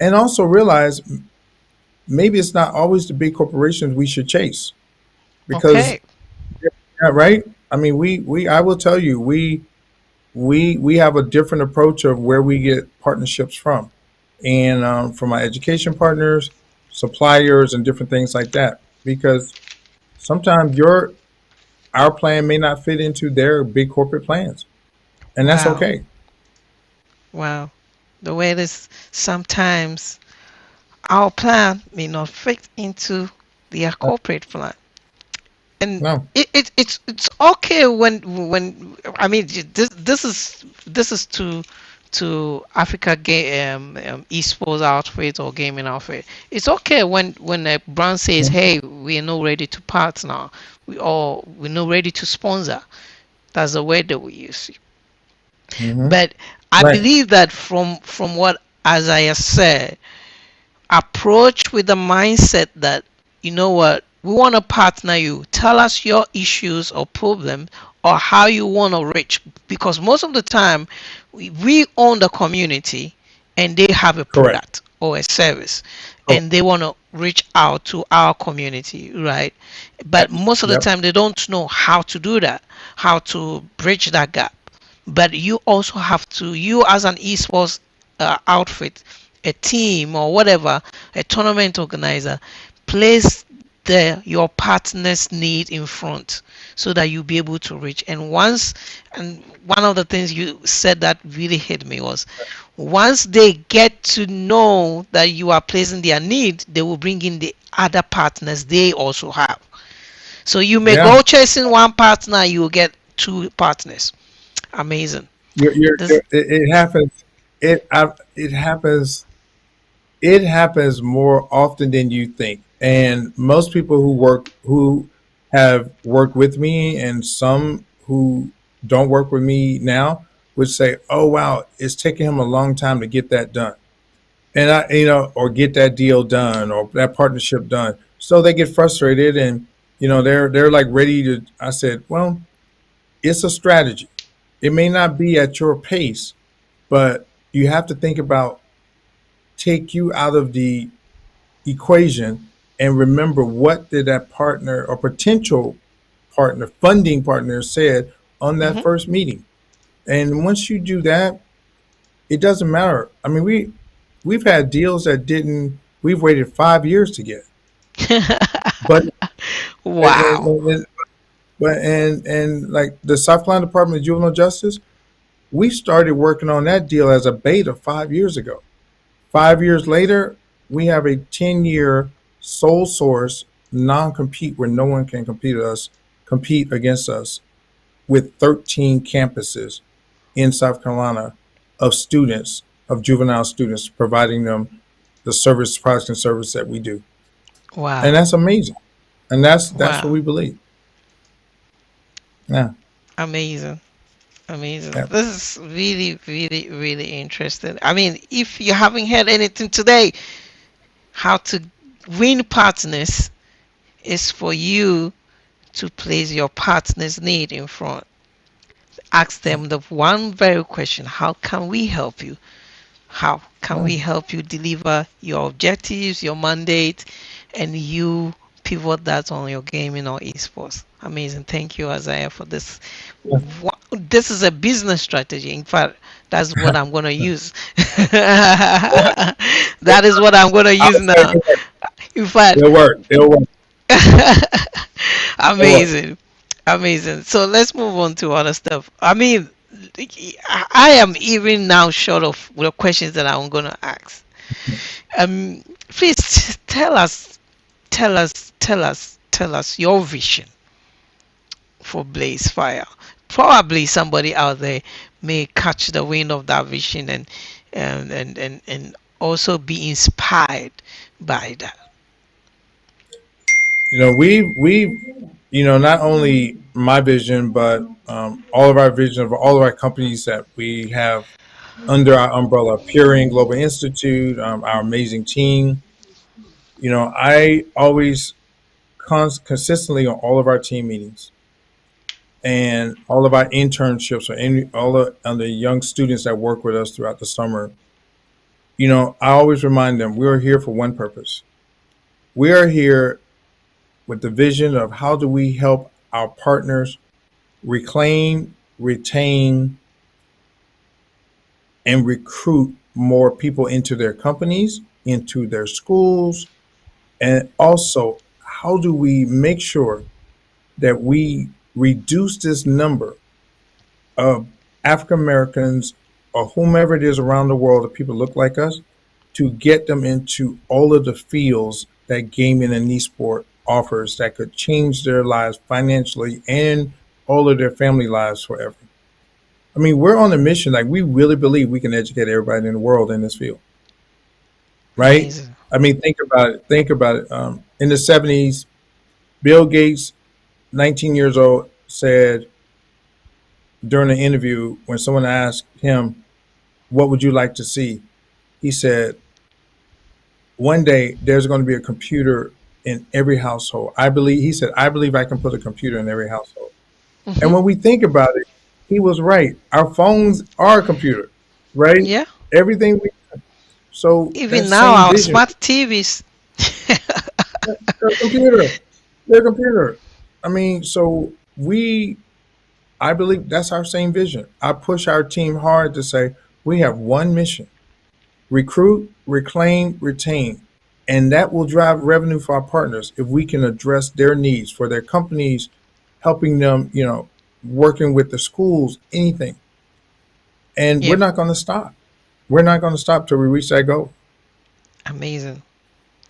And also realize maybe it's not always the big corporations we should chase because, Okay. yeah, right? I mean, I will tell you, we have a different approach of where we get partnerships from, and from our education partners, suppliers, and different things like that. Because sometimes our plan may not fit into their big corporate plans, and that's Wow. okay. Wow. The way it is sometimes our plan may not fit into their corporate plan. And No, it's okay when I mean this is to Africa esports outfit or gaming outfit. It's okay when a brand says, "Hey, we are not ready to partner, we're not ready to sponsor." That's the word that we use. mm-hmm. But I Right, believe that from what Isaiah said, approach with the mindset that, you know what, we want to partner you. Tell us your issues or problem or how you want to reach, because most of the time we own the community and they have a correct, product or a service correct. and they want to reach out to our community, right? But most of the Yep, time they don't know how to do that, how to bridge that gap. But you also have to, you as an esports outfit, a team or whatever, a tournament organizer, place your partner's need in front so that you'll be able to reach. And one of the things you said that really hit me was, once they get to know that you are placing their need, they will bring in the other partners they also have. So you may yeah. go chasing one partner, you will get two partners. Amazing. This. It happens. It happens. It happens more often than you think. And most people who have worked with me, and some who don't work with me now, would say, "Oh wow, it's taking him a long time to get that done." And or get that deal done or that partnership done. So they get frustrated, and they're like ready to. I said, well, It's a strategy. It may not be at your pace, but you have to think about take you out of the equation and remember what did that partner or potential partner, funding partner said on that Hmm. first meeting. And once you do that, it doesn't matter. I mean, we've had deals that didn't. We've waited 5 years to get, but and, Wow. and, and like the South Carolina Department of Juvenile Justice, we started working on that deal as a beta 5 years ago. 5 years later, we have a 10-year sole source non-compete where no one can compete against us with 13 campuses in South Carolina of students, of juvenile students, providing them the service, products, and service that we do, and Wow. that's amazing. And that's what Wow. we believe. Yeah, Amazing. Amazing. yeah. This is really, really, really interesting. I mean, if you haven't heard anything today, how to win partners is for you to place your partner's need in front. Ask them the one very question: how can we help you? How can Yeah. we help you deliver your objectives, your mandate, and you pivot that on your gaming or esports? Amazing. Thank you, Isaiah, for this. This is a business strategy. In fact, that's what I'm going to use. That is what I'm going to I use would say now. In fact, it'll work. It'll work. It'll work. amazing. Amazing. So let's move on to other stuff. I mean, I am even now short of the questions that I'm going to ask. Please tell us your vision for Blaze Fire. Probably somebody out there may catch the wind of that vision and also be inspired by that. Not only my vision, but all of our vision of all of our companies that we have under our umbrella, Purian Global Institute, our amazing team. I always consistently on all of our team meetings and all of our internships or all of the young students that work with us throughout the summer. I always remind them we are here for one purpose. We are here with the vision of how do we help our partners reclaim, retain, and recruit more people into their companies, into their schools, and also how do we make sure that we reduce this number of African Americans or whomever it is around the world that people look like us to get them into all of the fields that gaming and esport offers that could change their lives financially and all of their family lives forever. I mean, we're on a mission. Like, we really believe we can educate everybody in the world in this field, right? Amazing. I mean, think about it. Think about it. In the 70s, Bill Gates, 19 years old, said during an interview when someone asked him, "What would you like to see?" He said, "One day there's going to be a computer in every household. I believe," he said, "I believe I can put a computer in every household." And Hmm. when we think about it, he was right. Our phones are a computer, right? Yeah. Everything we so that Even now, same our vision, smart TVs. they're a computer. They're a computer. I mean, so I believe that's our same vision. I push our team hard to say we have one mission: recruit, reclaim, retain. And that will drive revenue for our partners if we can address their needs for their companies, helping them, working with the schools, anything. And we're Yep. not going to stop. We're not going to stop till we reach that goal. Amazing.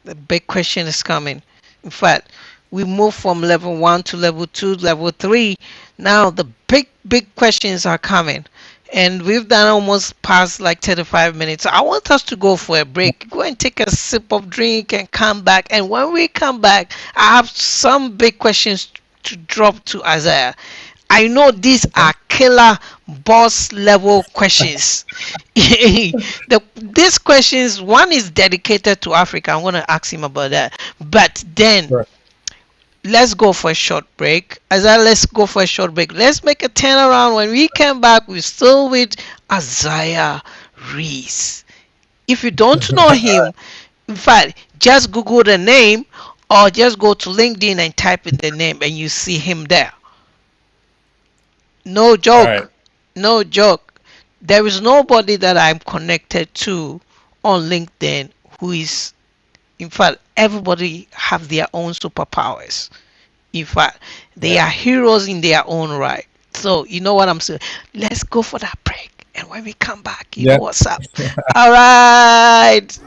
The big question is coming. In fact, we move from level one to level two, level three. Now the big questions are coming. And we've done almost past like 35 minutes. I want us to go for a break. Go and take a sip of drink and come back. And when we come back, I have some big questions to drop to Isaiah. I know these Okay. are killer boss level questions. These questions, one is dedicated to Africa. I'm going to ask him about that. But then Right. let's go for a short break. Let's go for a short break. Let's make a turnaround. When we come back, we're still with Isiah Reese. If you don't know him, in fact, just Google the name or just go to LinkedIn and type in the name and you see him there. No All right. joke. No joke. There is nobody that I'm connected to on LinkedIn who is, in fact, everybody have their own superpowers. In fact, they Yeah. are heroes in their own right. So, you know what I'm saying? Let's go for that break. And when we come back, you know Yeah. what's up. All right.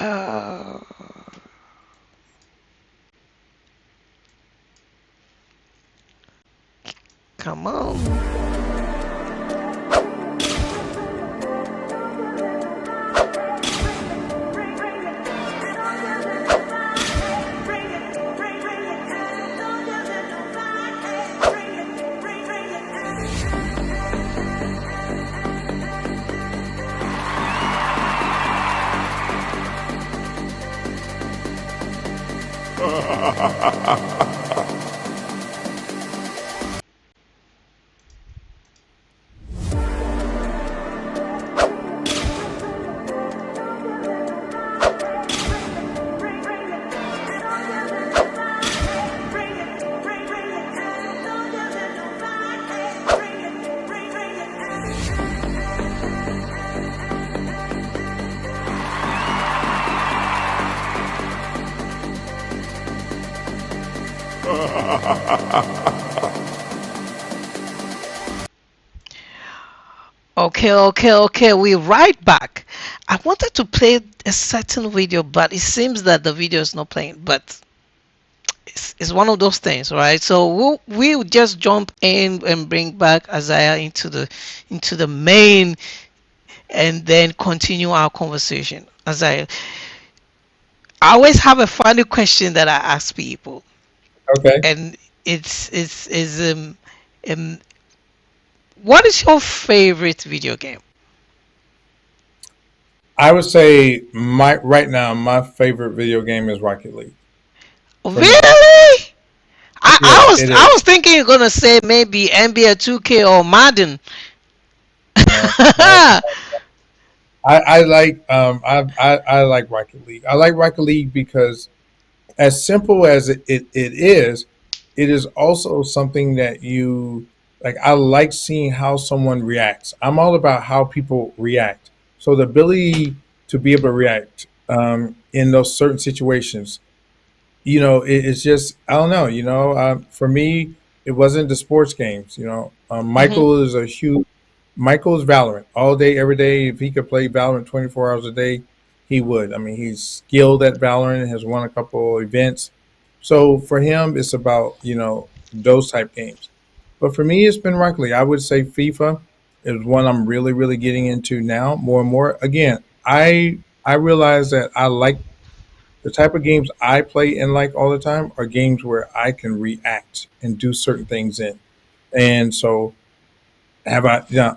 Uh, come on. Okay. We're right back. I wanted to play a certain video, but it seems that the video is not playing. But it's one of those things, right? So we'll just jump in and bring back Isiah into the main, and then continue our conversation. Isiah, I always have a funny question that I ask people, Okay. and it's is um what is your favorite video game? I would say my right now my favorite video game is Rocket League for me. Really? Yeah, it I is. was thinking you're gonna say maybe NBA 2K or Madden. No, no. I like I like Rocket League. I like Rocket League because as simple as it is also something that you like. I like seeing how someone reacts. I'm all about how people react. So the ability to be able to react in those certain situations, it's just I don't know. For me, it wasn't the sports games. Hmm. Michael is a huge Michael's Valorant all day, every day. If he could play Valorant 24 hours a day, he would. I mean, he's skilled at Valorant, has won a couple events. So for him, it's about, those type games. But for me, it's been Rocket League. I would say FIFA is one I'm really, really getting into now more and more. Again, I realize that I like the type of games I play and like all the time are games where I can react and do certain things in. And so have I, yeah,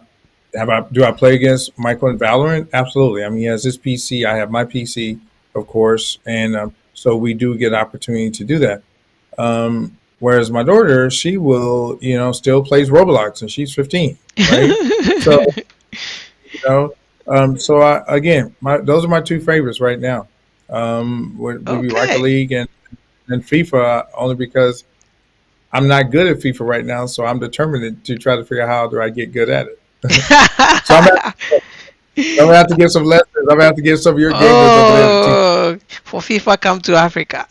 do I play against Michael in Valorant? Absolutely. I mean, he has his PC. I have my PC, of course, and so we do get opportunity to do that. Whereas my daughter, she will, still plays Roblox, and she's 15, right? So so again, those are my two favorites right now. Would be Rocket Okay. League and FIFA, only because I'm not good at FIFA right now, so I'm determined to try to figure out how do I get good at it. So I'm gonna have to get some lessons. I'm gonna have to get some of your gamers over there to teach. Oh, for FIFA, come to Africa.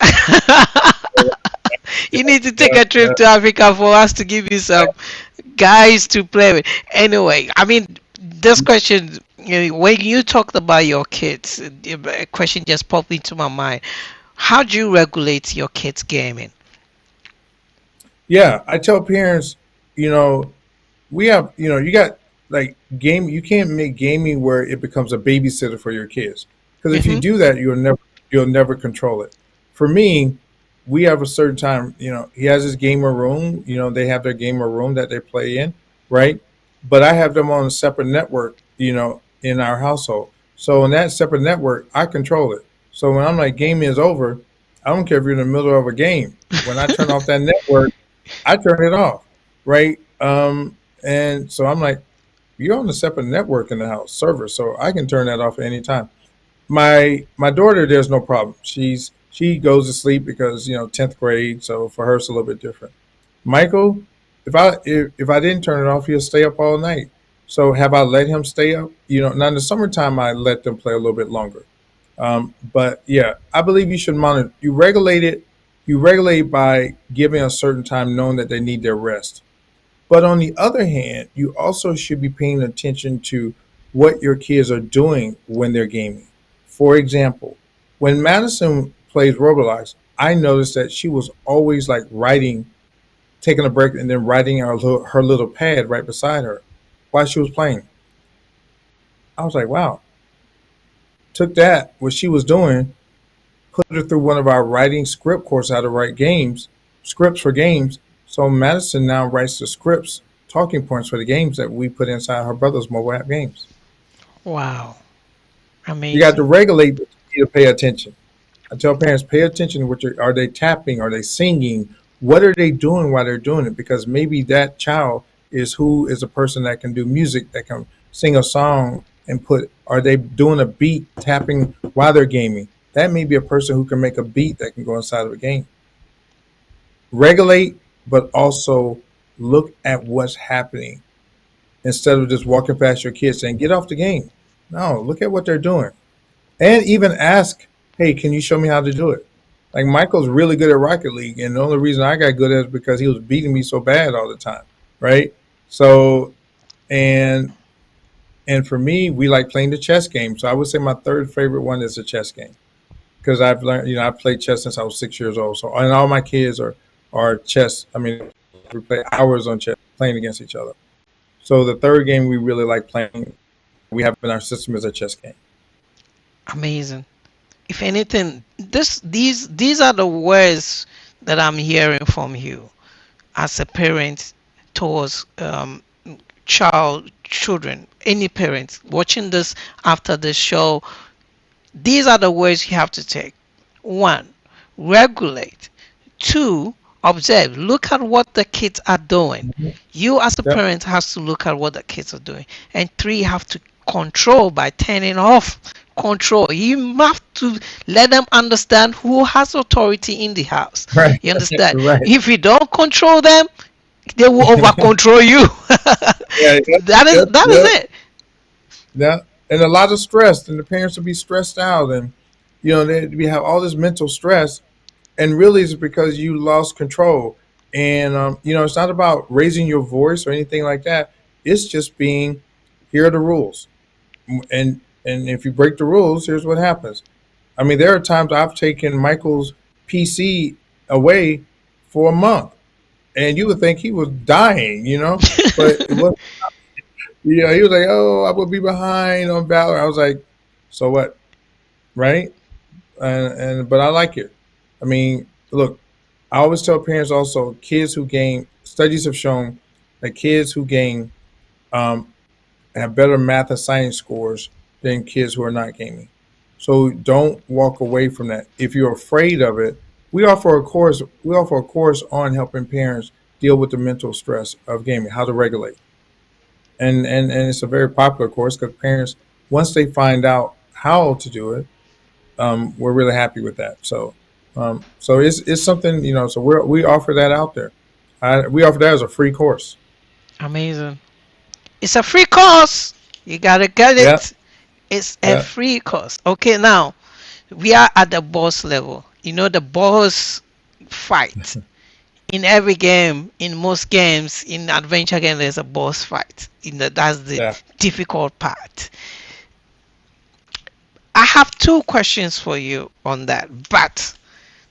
You need to take Yeah, a trip yeah, to Africa for us to give you some guys to play with. Anyway, I mean, this question, when you talked about your kids, a question just popped into my mind. How do you regulate your kids' gaming? yeah. I tell parents, you know, we have, you got like game. You can't make gaming where it becomes a babysitter for your kids. Because if you Hmm. do that, you'll never control it. For me, we have a certain time. He has his gamer room. They have their gamer room that they play in, right? But I have them on a separate network. In our household. So on that separate network, I control it. So when I'm like, game is over, I don't care if you're in the middle of a game. When I turn off that network, I turn it off, right? And so I'm like, you're on a separate network in the house server, so I can turn that off at any time. My daughter, there's no problem. She goes to sleep because 10th grade, so for her it's a little bit different. Michael, if I didn't turn it off, he'll stay up all night. So have I let him stay up? Now in the summertime I let them play a little bit longer. But yeah, I believe you should monitor. You regulate it. You regulate by giving a certain time, knowing that they need their rest. But on the other hand, you also should be paying attention to what your kids are doing when they're gaming. For example, when Madison plays Roblox, I noticed that she was always like writing, taking a break, and then writing her little pad right beside her while she was playing. I was like, wow. Took that, what she was doing, put her through one of our writing script courses, how to write games, scripts for games. So Madison now writes the scripts, talking points for the games that we put inside her brother's mobile app games. Wow. You got to Amazing. regulate, but you need to pay attention. I tell parents, pay attention to are they tapping? Are they singing? What are they doing while they're doing it? Because maybe that child is a person that can do music, that can sing a song and are they doing a beat tapping while they're gaming? That may be a person who can make a beat that can go inside of a game. Regulate, but also look at what's happening instead of just walking past your kids saying, get off the game. No, look at what they're doing. And even ask, hey, can you show me how to do it? Like Michael's really good at Rocket League, and the only reason I got good at it is because he was beating me so bad all the time, right? So, and and for me, we like playing the chess game. So I would say my third favorite one is the chess game because I've learned, I played chess since I was 6 years old. So and all my kids are chess. I mean, we play hours on chess, playing against each other. So the third game we really like playing, we have in our system is a chess game. Amazing. If anything, these are the words that I'm hearing from you as a parent towards children, any parents watching this after the show. These are the words you have to take. One, regulate. Two, observe. Look at what the kids are doing. Mhm. You as a Yep. parent has to look at what the kids are doing. And three, you have to control by turning off. Control. You have to let them understand who has authority in the house. Right. You understand? Right. If you don't control them, they will over control you. Yeah. Yep. Yep. That is Yep. it. Yeah, and a lot of stress, and the parents will be stressed out, and we have all this mental stress, and really it's because you lost control. And it's not about raising your voice or anything like that. It's just being, here are the rules, and if you break the rules, here's what happens. I mean, there are times I've taken Michael's PC away for a month, and you would think he was dying, but it was. Yeah, he was like, "Oh, I will be behind on Valor." I was like, "So what?" Right? And but I like it. I mean, look, I always tell parents also, kids who game studies have shown that kids who game um, have better math and science scores than kids who are not gaming. So don't walk away from that. If you're afraid of it, we offer a course. We offer a course on helping parents deal with the mental stress of gaming, how to regulate. And it's a very popular course because parents, once they find out how to do it, we're really happy with that. So it's something, so we offer that out there. We offer that as a free course. Amazing. It's a free course. You gotta get Yeah, it. It's a yeah, free course. Okay, now we are at the boss level. You know the boss fight. In every game, in most games, in adventure game, there's a boss fight. That's the yeah. difficult part. I have two questions for you on that, but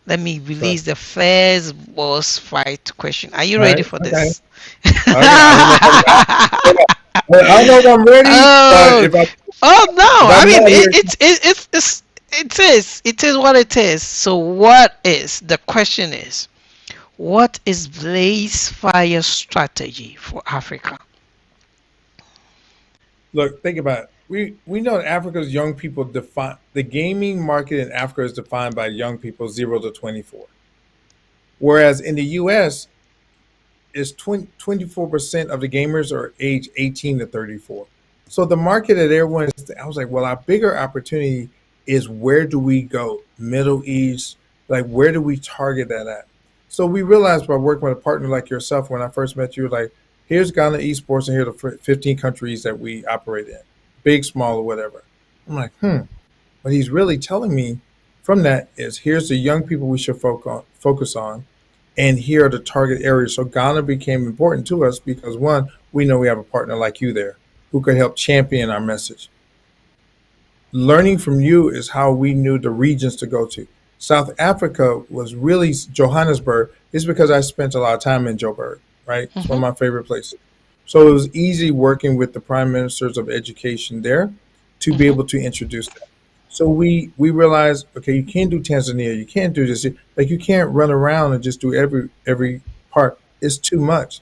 let me Sure. release the first boss fight question. Are you All ready right. for Okay. this? Okay. I don't know. I don't know if I'm ready, but Oh, oh no! if I I'm mean, not here, it is what it is. So, what is the question? Is what is Blaze Fire strategy for Africa? look, think about it. we know that Africa's young people define the gaming market in Africa is defined by young people 0 to 24, whereas in the U.S. is 24% of the gamers are age 18 to 34. So the market that everyone is, I was like, well, our bigger opportunity is where do we go? Middle East, like where do we target that at? So we realized by working with a partner like yourself, when I first met you, like, here's Ghana Esports and here are the 15 countries that we operate in, big, small, or whatever. I'm like, what he's really telling me from that is here's the young people we should focus on, and here are the target areas. So Ghana became important to us because one, we know we have a partner like you there who could help champion our message. Learning from you is how we knew the regions to go to. South Africa was really Johannesburg. Is because I spent a lot of time in Joburg, right? It's one Mm-hmm. of my favorite places. So it was easy working with the prime ministers of education there to be Mm-hmm. able to introduce that. So we realized, okay, you can't do Tanzania, you can't do this, like you can't run around and just do every part. It's too much.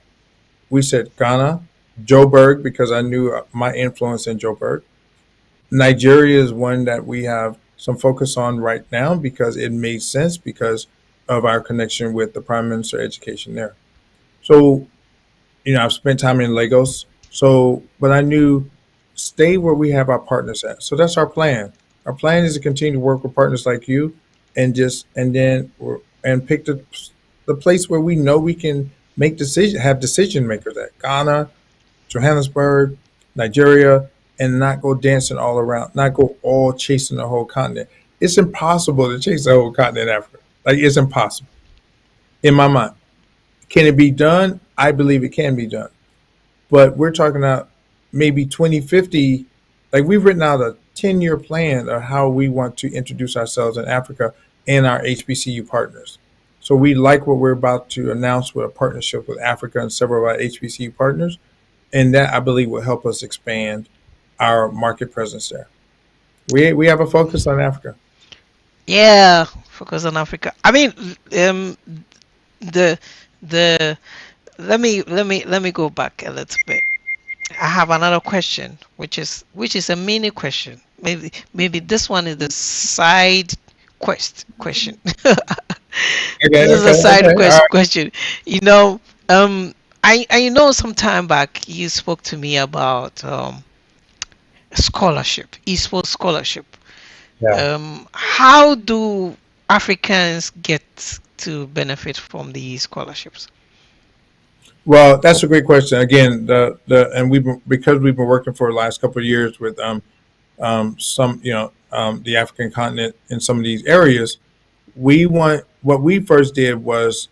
We said Ghana, Joburg, because I knew my influence in Joburg. Nigeria is one that we have some focus on right now because it made sense because of our connection with the Prime Minister of Education there. So, I've spent time in Lagos. So, but I knew stay where we have our partners at. So that's our plan. Our plan is to continue to work with partners like you, and just and then and pick the place where we know we can have decision makers at Ghana, Johannesburg, Nigeria, and not go dancing all around, not go all chasing the whole continent. It's impossible to chase the whole continent in Africa. Like it's impossible in my mind. Can it be done? I believe it can be done. But we're talking about maybe 2050. Like we've written out a 10-year plan of how we want to introduce ourselves in Africa and our HBCU partners. So we like what we're about to announce with a partnership with Africa and several of our HBCU partners, and that I believe will help us expand our market presence there. We have a focus on Africa. Yeah, focus on Africa. I mean, um, the the let me go back a little bit. I have another question, which is a mini question. Maybe this one is the side question. Okay, This is a okay, side okay. All right. question. You know, I know some time back you spoke to me about scholarship, esports scholarship. Yeah. How do Africans get to benefit from these scholarships? Well, that's a great question. Again, the and because we've been working for the last couple of years with some the African continent in some of these areas. We want what we first did was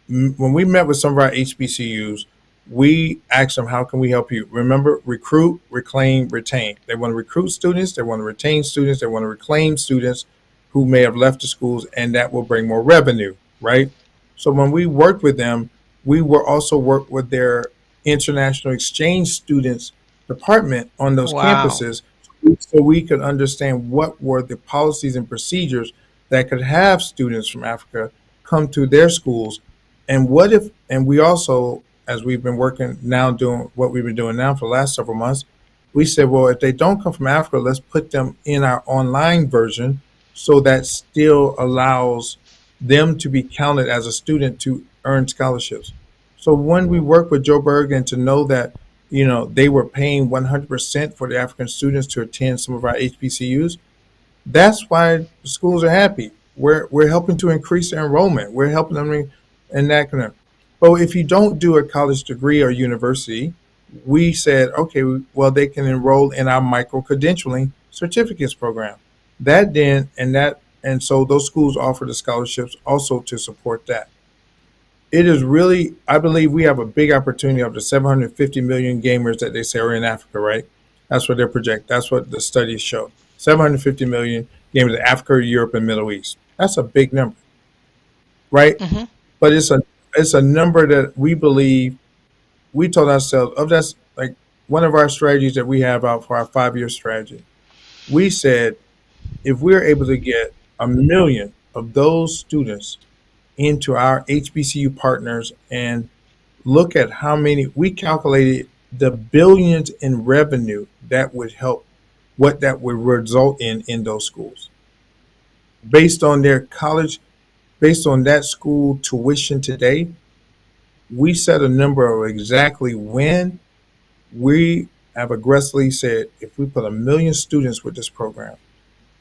when we met with some of our HBCUs, we asked them, how can we help you? Remember, recruit, reclaim, retain. They want to recruit students, they want to retain students, they want to reclaim students who may have left the schools, and that will bring more revenue, right? So when we worked with them, we were also work with their international exchange students department on those Wow. campuses, so we could understand what were the policies and procedures that could have students from Africa come to their schools. And what if, and we also, as we've been working now, doing what we've been doing now for the last several months, we said, well, if they don't come from Africa, let's put them in our online version so that still allows them to be counted as a student to earn scholarships. So when we work with Joe Bergen to know that, they were paying 100% for the African students to attend some of our HBCUs, that's why the schools are happy. We're helping to increase their enrollment. We're helping them in that kind of. But if you don't do a college degree or university, we said, okay, well, they can enroll in our micro credentialing certificates program. And so those schools offer the scholarships also to support that. It is really, I believe we have a big opportunity of the 750 million gamers that they say are in Africa, right? That's what they project. That's what the studies show. 750 million gamers in Africa, Europe, and Middle East. That's a big number, right? Hmm. But it's a number that we believe we told ourselves of. That's like one of our strategies that we have out for our 5-year strategy. We said if we're able to get 1 million of those students into our HBCU partners and look at how many we calculated the billions in revenue that would help what that would result in those schools based on their college, based on that school tuition today. We set a number of exactly when we have aggressively said if we put 1 million students with this program.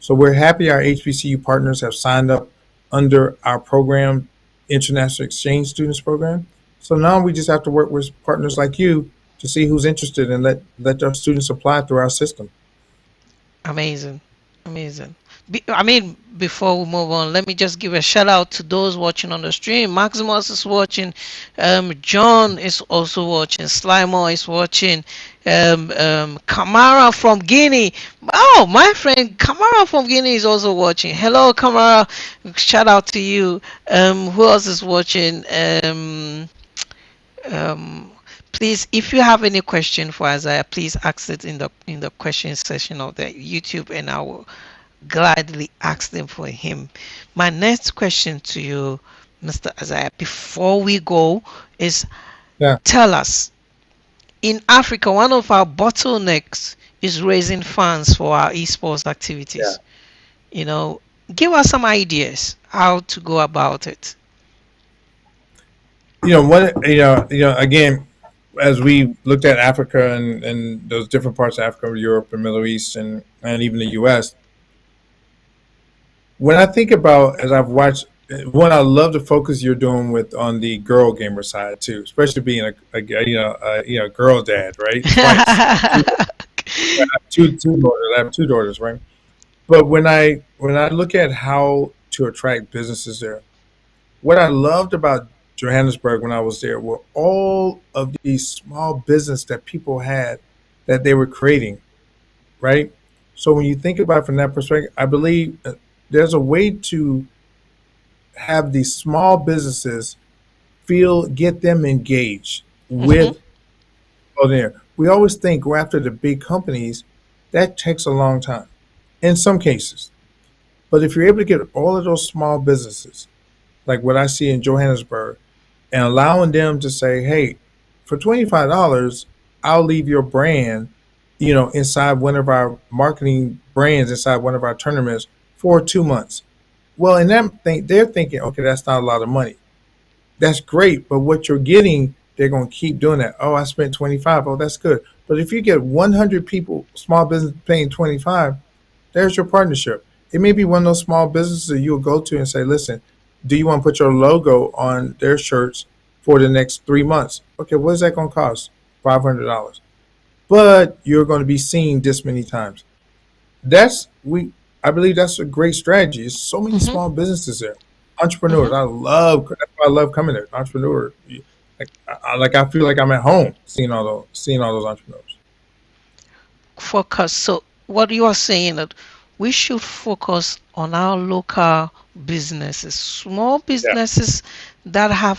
So we're happy our HBCU partners have signed up under our program, International Exchange Students Program. So now we just have to work with partners like you to see who's interested and let our students apply through our system. Amazing. Amazing. I mean, before we move on, let me just give a shout out to those watching on the stream. Maximus is watching. John is also watching. Slimer is watching. Kamara from Guinea. Oh, my friend Kamara from Guinea is also watching. Hello, Kamara. Shout out to you. Who else is watching? Um, Please, if you have any question for Isiah, please ask it in the question section of the YouTube, and I will gladly ask them for him. My next question to you, Mr. Isiah, before we go, is Yeah, tell us, in Africa, one of our bottlenecks is raising funds for our esports yeah. activities. You know, give us some ideas how to go about it. Again, as we looked at Africa and those different parts of Africa, Europe and Middle East, and even the U.S. When I think about, as I've watched, one, I love the focus you're doing with on the girl gamer side too, especially being a girl dad, right? Twice, two, I have two daughters. I have two daughters, right? But when I look at how to attract businesses there, what I loved about Johannesburg when I was there were all of these small business that people had that they were creating, right? So when you think about it from that perspective, I believe there's a way to have these small businesses get them engaged Hmm. with, oh, there. We always think go after the big companies. That takes a long time in some cases. But if you're able to get all of those small businesses, like what I see in Johannesburg, and allowing them to say, hey, for $25, I'll leave your brand, inside one of our marketing brands, inside one of our tournaments for 2 months. Well, in that thing, they're thinking, okay, that's not a lot of money. That's great, but what you're getting, they're going to keep doing that. Oh, I spent 25. Oh, that's good. But if you get 100 people, small business paying 25, there's your partnership. It may be one of those small businesses that you'll go to and say, listen, do you want to put your logo on their shirts for the next 3 months? Okay, what is that going to cost? $500. But you're going to be seen this many times. That's we. I believe that's a great strategy. There's so many Hmm. small businesses there, Hmm. entrepreneurs. I love. That's why I love coming there. Entrepreneur. Like I feel like I'm at home seeing all those entrepreneurs. Focus. So what you are saying that we should focus on our local businesses, small Yeah. businesses that have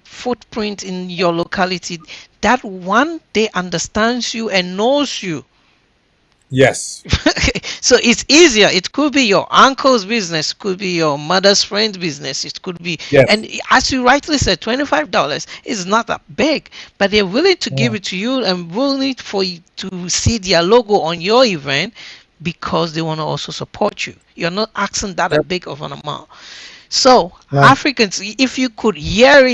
footprint in your locality, that one day understands you and knows you. Yes. So it's easier. It could be your uncle's business, could be your mother's friend's business, it could be, Yes. and as you rightly said, $25 is not that big, but they're willing to give Yeah. it to you and willing for you to see their logo on your event because they want to also support you. You're not asking that a Yep. big of an amount. So No. Africans, if you could hear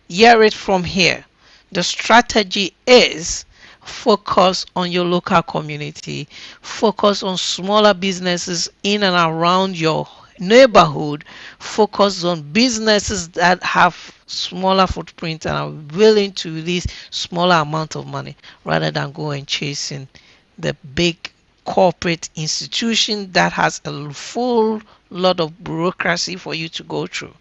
it from here, the strategy is focus on your local community, focus on smaller businesses in and around your neighborhood, focus on businesses that have smaller footprint and are willing to release smaller amount of money rather than go and chasing the big corporate institution that has a full lot of bureaucracy for you to go through,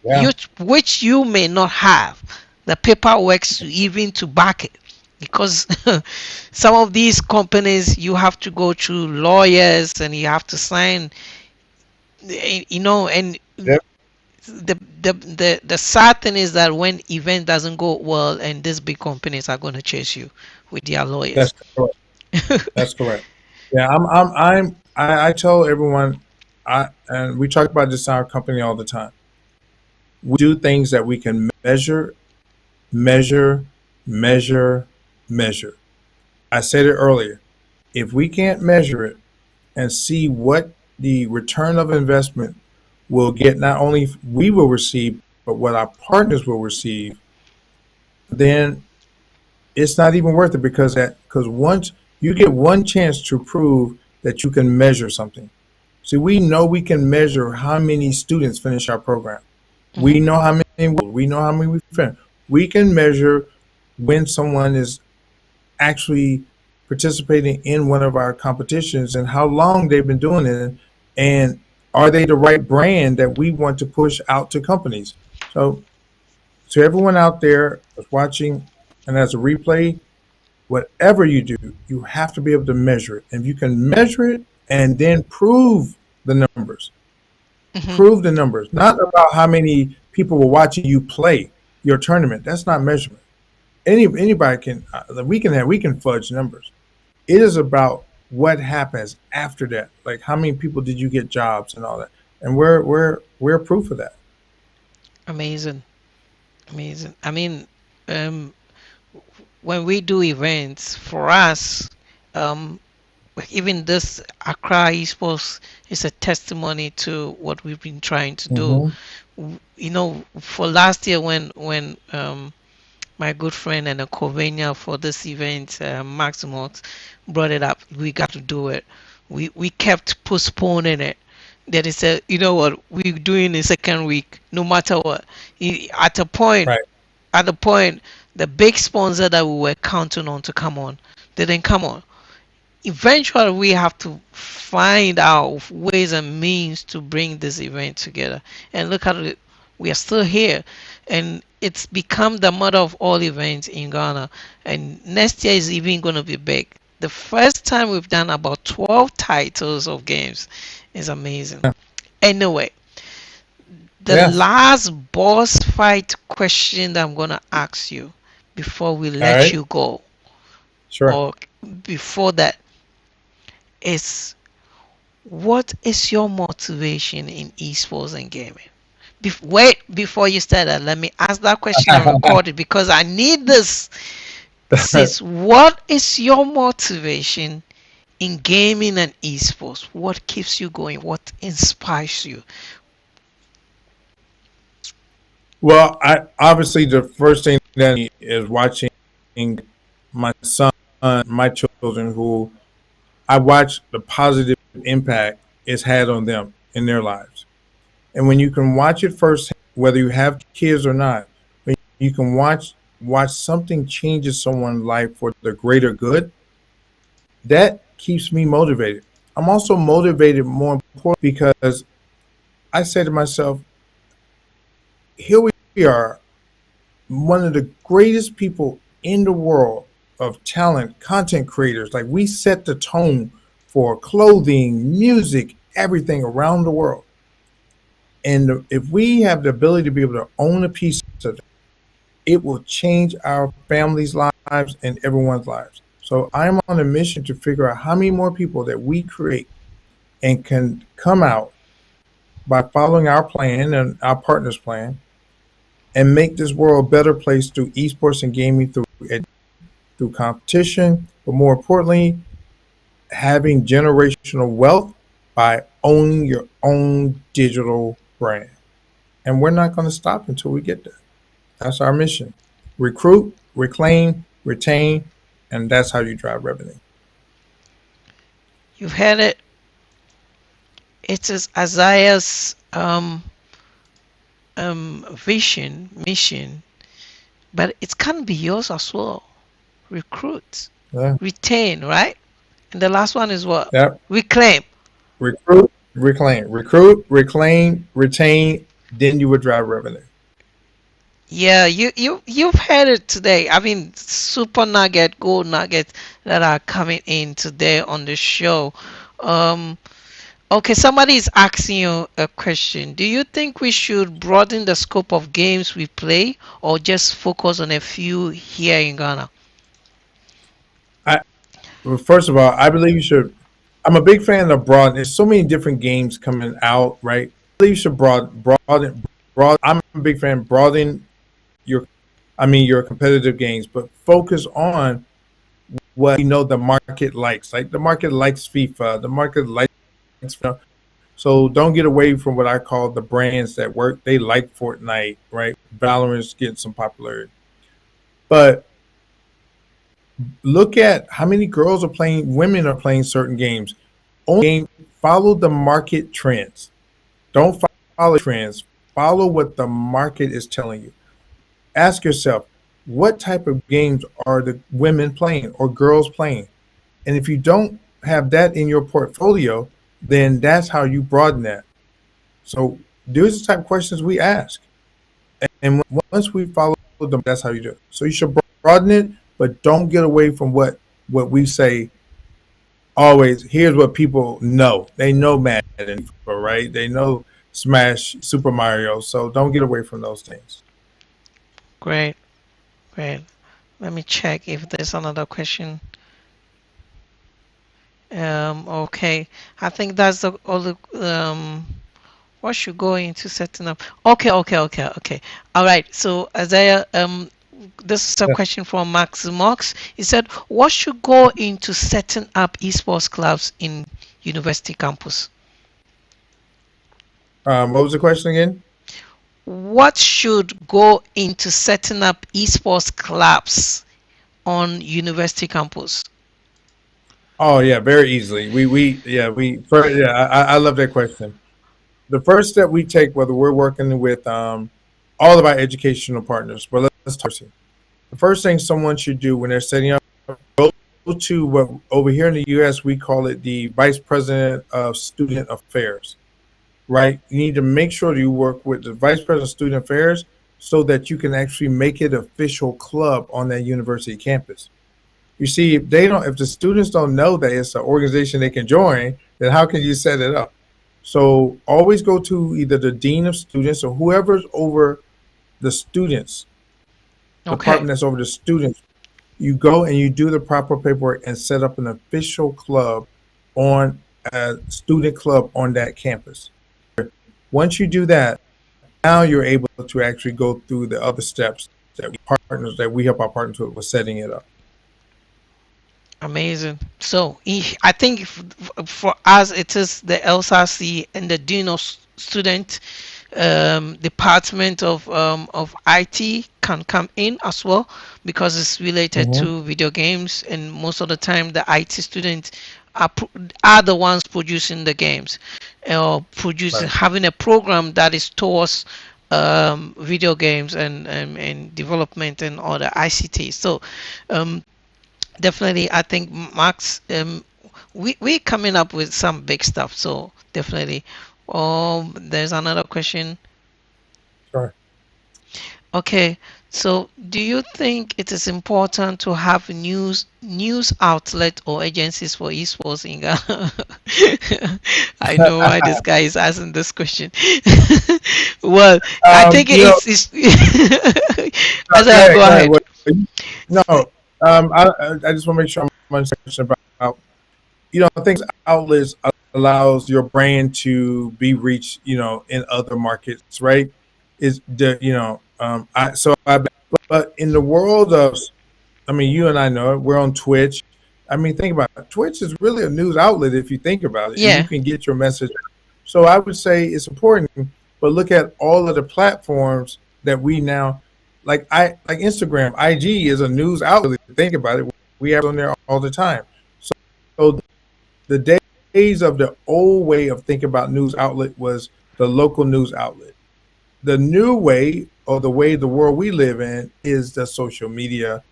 Yeah. which you may not have the paperwork to even to back it, because some of these companies you have to go through lawyers and you have to sign, and Yep. the sad thing is that when event doesn't go well and these big companies are going to chase you with their lawyers. That's correct. That's correct. Yeah. I tell everyone. And we talk about this in our company all the time. We do things that we can measure, measure, measure, measure. I said it earlier. If we can't measure it and see what the return of investment will get, not only we will receive, but what our partners will receive, then it's not even worth it, because once you get one chance to prove that you can measure something. See, we know we can measure how many students finish our program. Hmm. We know how many we know how many we finish. We can measure when someone is actually participating in one of our competitions and how long they've been doing it, and are they the right brand that we want to push out to companies. So to everyone out there that's watching and as a replay, whatever you do, you have to be able to measure it. And you can measure it and then prove the numbers. Hmm. Prove the numbers. Not about how many people were watching you play your tournament. That's not measurement. Anybody can we can fudge numbers. It is about what happens after that. Like how many people did you get jobs and all that. And we're proof of that. Amazing, amazing. I mean, um, when we do events for us, um, even this Accra Esports is a testimony to what we've been trying to do. Mm-hmm. You know, for last year when my good friend and a convener for this event, Maximus, brought it up, we got to do it. We kept postponing it. Then he said, you know what, we're doing the second week, no matter what. At a point, Right. at the point, the big sponsor that we were counting on to come on didn't come on. Eventually we have to find out ways and means to bring this event together, and look at it, we are still here, and it's become the mother of all events in Ghana, and next year is even going to be big. The first time we've done about 12 titles of games is amazing. Anyway, the Yes. last boss fight question that I'm going to ask you before we All let right. you go, Sure. or before that, is what is your motivation in esports and gaming? Wait, before you start that, let me ask that question and record it because I need this. Sis, what is your motivation in gaming and esports? What keeps you going? What inspires you? Well, I obviously the first thing that is watching my son, my children, who I watch the positive impact it's had on them in their lives. And when you can watch it firsthand, whether you have kids or not, when you can watch something changes someone's life for the greater good, that keeps me motivated. I'm also motivated more important because I say to myself, here we are, one of the greatest people in the world of talent, content creators. Like we set the tone for clothing, music, everything around the world. And if we have the ability to be able to own a piece of it, it will change our families' lives and everyone's lives. So I'm on a mission to figure out how many more people that we create and can come out by following our plan and our partners' plan and make this world a better place through esports and gaming, through competition, but more importantly, having generational wealth by owning your own digital brand. And we're not going to stop until we get there. That's our mission. Recruit, reclaim, retain, and that's how you drive revenue. You've had it. It is Isaiah's vision, mission, but it can be yours as well. Recruit, Yeah. retain, right? And the last one is what? Yep. Reclaim. Recruit, reclaim, retain, then you would drive revenue. Yeah, you've heard it today. I mean, super nugget, gold nuggets that are coming in today on the show. Um, okay, somebody is asking you a question. Do you think we should broaden the scope of games we play, or just focus on a few here in Ghana? I Well, first of all, I believe you should. I'm a big fan of broad. There's so many different games coming out, right? I believe you should broad. I'm a big fan. Broaden your, I mean, your competitive games, but focus on what we know the market likes. Like the market likes FIFA, the market likes, so don't get away from what I call the brands that work. They like Fortnite, right? Valorant's getting some popularity. But look at how many girls are playing, women are playing certain games. Only game, follow the market trends. Don't follow trends. Follow what the market is telling you. Ask yourself, what type of games are the women playing or girls playing? And if you don't have that in your portfolio, then that's how you broaden that. So these are the type of questions we ask. And once we follow them, that's how you do it. So you should broaden it, but don't get away from what we say always. Here's what people know. They know Madden, right? They know Smash, Super Mario. So don't get away from those things. Great, great. Let me check if there's another question. Okay. I think that's the all the what should go into setting up. Okay. All right. So Isaiah, this is a Yeah. question from Max Mox. He said, what should go into setting up esports clubs in university campus? What was the question again? What should go into setting up esports clubs on university campus? Oh yeah, very easily. I love that question. The first step we take, whether we're working with all of our educational partners, well, let's talk. The first thing someone should do when they're setting up, go to what over here in the U.S. we call it the Vice President of Student Affairs. Right? You need to make sure that you work with the Vice President of Student Affairs so that you can actually make it official club on that university campus. You see, if the students don't know that it's an organization they can join, then how can you set it up? So always go to either the dean of students or whoever's over the students, Okay. department that's over the students. You go and you do the proper paperwork and set up an official club on a student club on that campus. Once you do that, now you're able to actually go through the other steps that we help our partners with setting it up. Amazing. So I think for us, it is the LSRC and the Dean of Student Department of IT can come in as well because it's related Mm-hmm. to video games, and most of the time the IT students are the ones producing the games or producing Right. having a program that is towards video games and development and all the ICT. So um, definitely I think Max, we coming up with some big stuff, so definitely. There's another question. Sure. Okay, so do you think it is important to have news outlet or agencies for esports in Ghana? I know why this guy is asking this question. Well, I think You know, it's go as I ahead, go go ahead. ahead. No, I just want to make sure I'm understanding about things outlets allows your brand to be reached in other markets, right? Is the I so I but in the world of, I mean, you and I know it, we're on Twitch. I mean, think about it. Twitch is really a news outlet if you think about it, and you Yeah, can get your message. So I would say it's important, but look at all of the platforms that we now like Instagram, IG is a news outlet. Think about it. We have it on there all the time. So the days of the old way of thinking about news outlet was the local news outlet. The new way, or the way the world we live in, is the social media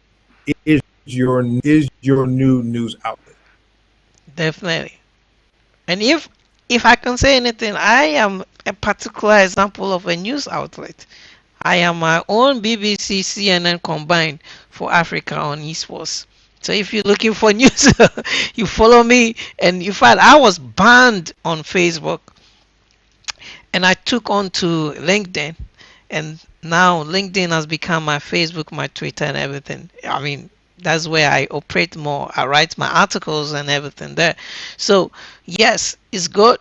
is your new news outlet. definitely. And if I can say anything, I am a particular example of a news outlet. I am my own BBC, CNN combined for Africa on esports. So if you're looking for news, you follow me. And in fact, I was banned on Facebook, and I took on to LinkedIn, and now LinkedIn has become my Facebook, my Twitter, and everything. I mean, that's where I operate more. I write my articles and everything there. So yes, it's good.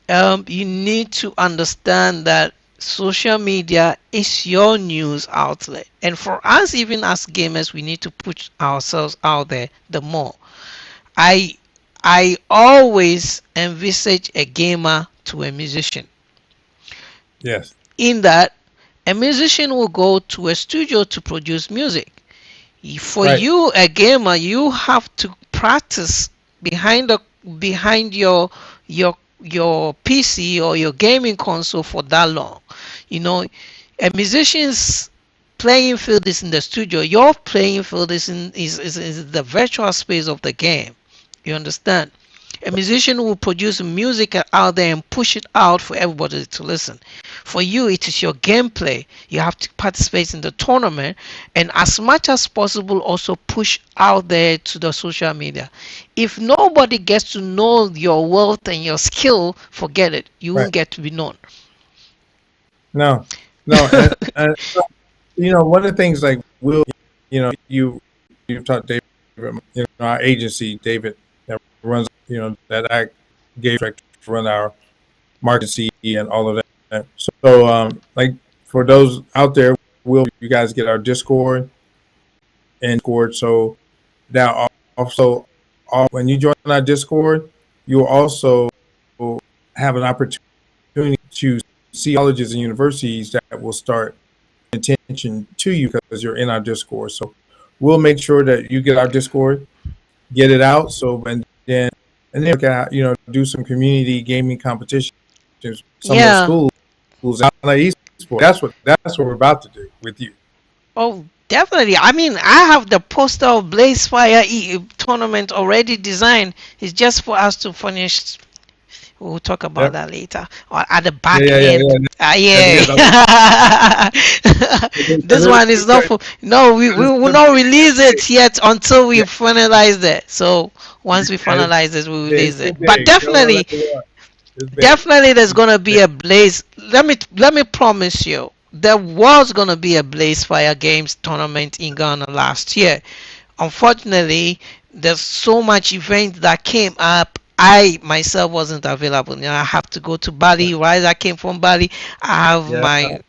You need to understand that social media is your news outlet. And for us, even as gamers, we need to put ourselves out there the more. I I always envisage a gamer to a musician. Yes. In that, a musician will go to a studio to produce music. For Right. you, a gamer, you have to practice behind the behind your PC or your gaming console for that long. You know, a musician's playing field is in the studio. Your playing field is the virtual space of the game. You understand? A musician will produce music out there and push it out for everybody to listen. For you, it is your gameplay. You have to participate in the tournament and, as much as possible, also push out there to the social media. If nobody gets to know your wealth and your skill, forget it. You Right. won't get to be known. No. No. And one of the things like you've taught David, our agency, David, that runs, that I gave to run our marketing and all of that. So, like for those out there, will you guys get our Discord and Discord? So now also, when you join our Discord, you'll also have an opportunity to see colleges and universities that will start attention to you because you're in our Discord. So we'll make sure that you get our Discord, get it out. So and then we can, do some community gaming competitions. Some of the Yeah. schools out like esports. That's what we're about to do with you. Oh, definitely. I mean, I have the poster of Blaze Fire tournament already designed. It's just for us to finish. We'll talk about Yep. that later. Or at the Yeah, back yeah, yeah, end. yeah. Yeah. Because This one is not for. No, we will not release it yet until we yeah, finalize it. So once we it's, finalize it, we it's release too it. But big. Don't want to definitely, let it run. It's big. definitely there's It's gonna be big. a Blaze. Let me promise you, there was gonna be a Blaze Fire Games tournament in Ghana last year. Unfortunately, there's so much event that came up. I myself wasn't available. I have to go to Bali. Right, I came from Bali. I have Yeah, my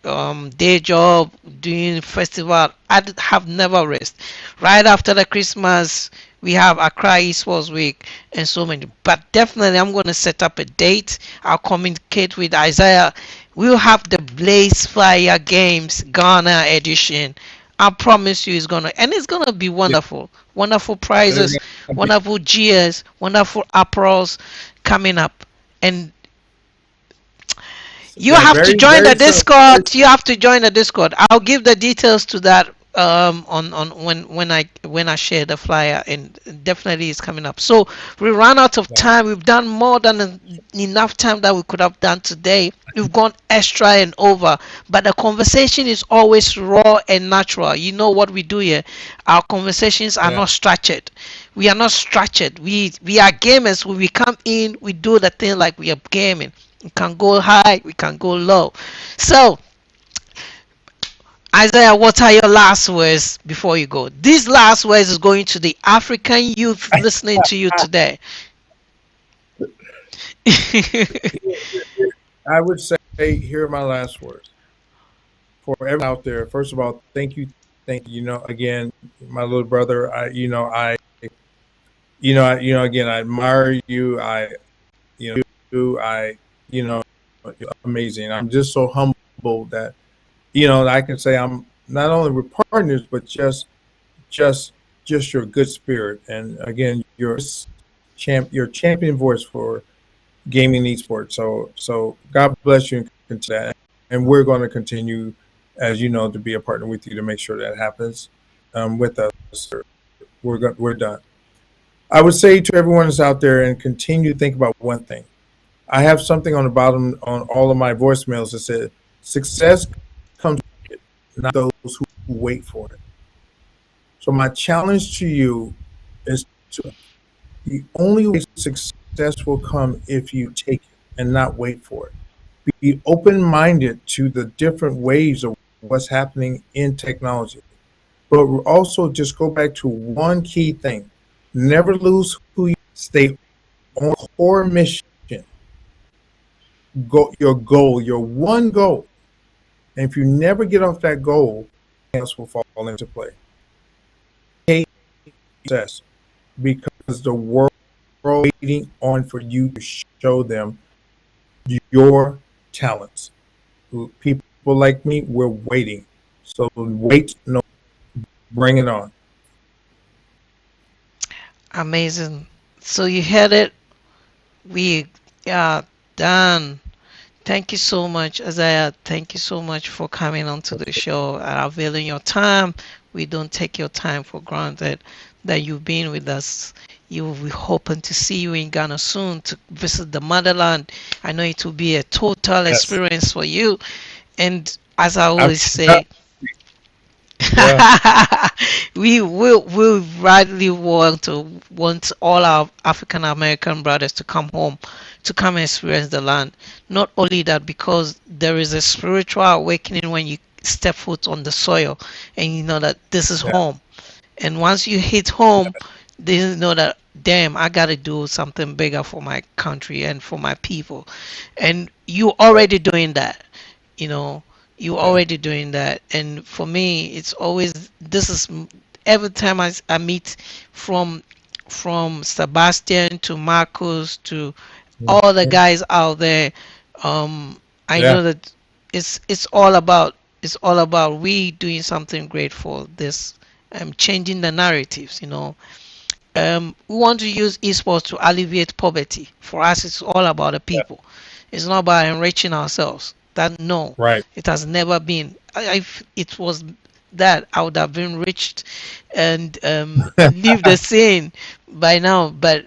day job doing festival. Have never rest. Right after the Christmas, we have Accra Esports Week and so many. But definitely, I'm going to set up a date. I'll communicate with Isiah. We'll have the Blaze Fire Games Ghana edition. I promise you, it's gonna be yeah. wonderful. Wonderful They're prizes, gonna be wonderful GS, wonderful applause coming up. And you yeah, have to very, join the very soon. Very Discord. You have to join the Discord. I'll give the details to that on when I share the flyer, and definitely it's coming up. So we ran out of soon. time. We've done more than enough time that we could have done today. We've gone extra and over, but the conversation is always raw and natural. You know what we do here? Our conversations are Yeah, not structured. We are not structured. We are gamers. When we come in, we do the thing like we are gaming. We can go high, we can go low. So, Isaiah, what are your last words before you go? These last words is going to the African youth listening to you today. I would say here are my last words for everyone out there. First of all, thank you, thank you. Again, my little brother. Again, I admire you. I, you're amazing. I'm just so humble that I can say I'm not only with partners, but just just your good spirit. And again, your champion voice for gaming esports. So God bless you and continue that. And we're going to continue, as you know, to be a partner with you to make sure that happens with us. We're done. I would say to everyone that's out there and continue to think about one thing. I have something on the bottom on all of my voicemails that said, "Success comes with it, not those who wait for it." So my challenge to you is to the only way success will come if you take it and not wait for it. Be open minded to the different ways of what's happening in technology. But also just go back to one key thing. Never lose who you stay on core mission. Your goal, your one goal. And if you never get off that goal, else will fall into play. Hate success because the world is waiting on for you to show them your talents. People like me, we're waiting. So wait, no, bring it on. Amazing. So you heard it. We are done. Thank you so much, Isaiah. Thank you so much for coming onto the show and availing your time. We don't take your time for granted that you've been with us. You will be hoping to see you in Ghana soon to visit the motherland. I know it will be a total Yes. experience for you. And as I I'm, always say, yeah, we will rightly want all our African American brothers to come home, to come and experience the land. Not only that, because there is a spiritual awakening when you step foot on the soil and you know that this is yeah, home. And once you hit home, they know that, damn, I gotta do something bigger for my country and for my people. And you right, already doing that, you know, you yeah, already doing that. And for me, it's always, this is every time I meet from Sebastian to Marcus to all the mhm, guys out there, I yeah, know that it's all about, we doing something great for this, changing the narratives, we want to use esports to alleviate poverty. For us, it's all about the yeah, people. It's not about enriching ourselves. That, no, right, it has never been. If it was that, I would have been rich and leave the scene by now. But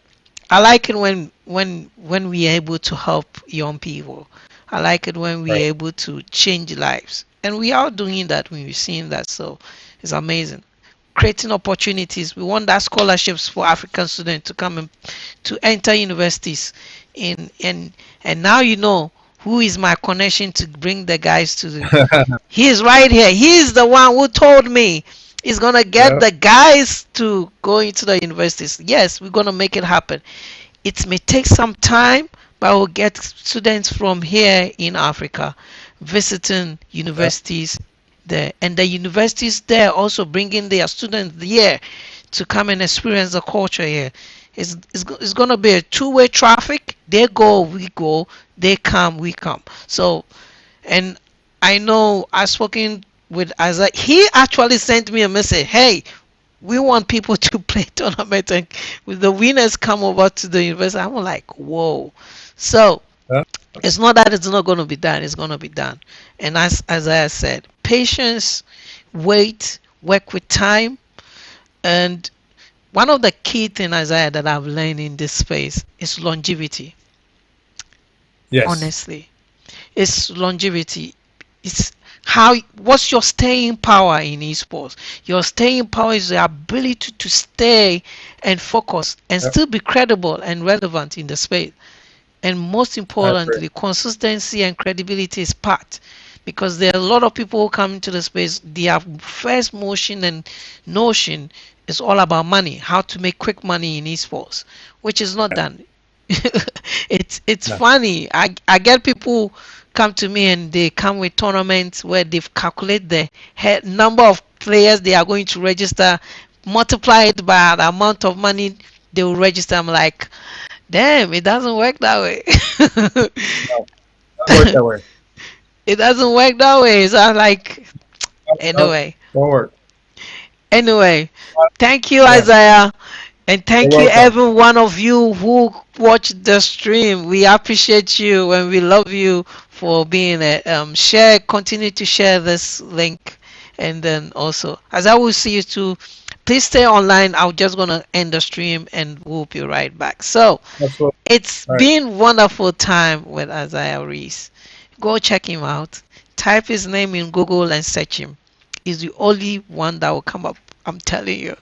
I like it when we are able to help young people. I like it when we right, are able to change lives, and we are doing that when we're seeing that. So it's amazing, creating opportunities. We want that scholarships for African students to come and to enter universities. In and now you know who is my connection to bring the guys to the. He is right here. He is the one who told me he's gonna get yeah, the guys to go into the universities. Yes, we're gonna make it happen. It may take some time, but we'll get students from here in Africa visiting yeah, universities there, and the universities there also bringing their students here to come and experience the culture here. It's going to be a two-way traffic. They go, we go. They come, we come. So, and I know I've spoken with Isaiah. He actually sent me a message. Hey, we want people to play tournament and with the winners come over to the university. I'm like, whoa. So yeah, it's not that it's not going to be done. It's going to be done. And as I said, patience, wait, work with time. And one of the key things, Isaiah, that I've learned in this space is longevity. yes, Honestly, it's longevity. It's how, what's your staying power in esports? Your staying power is the ability to stay and focus and yeah, still be credible and relevant in the space. And most I agree. importantly, consistency and credibility is part, because there are a lot of people who come into the space, their first motion and notion is all about money, how to make quick money in esports, which is not Yeah, done. It's no, funny. I get people come to me and they come with tournaments where they've calculated the number of players they are going to register, multiply it by the amount of money they will register. I'm like, damn, it doesn't work that way. no, don't work that way. It doesn't work that way. So I'm like, No, no, anyway, don't work. anyway, thank you, Yeah, Isaiah. And you're thank you, welcome. every one of you who watched the stream. We appreciate you and we love you for being a share. Continue to share this link, and then also, as I will see you too, please stay online. I'm just gonna end the stream and we'll be right back. So Absolutely. it's All right. been wonderful time with Isaiah Reese. Go check him out. Type his name in Google and search him. He's the only one that will come up. I'm telling you.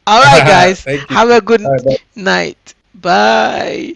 All right, guys. Thank you. Have a All good right, bye. night. Bye.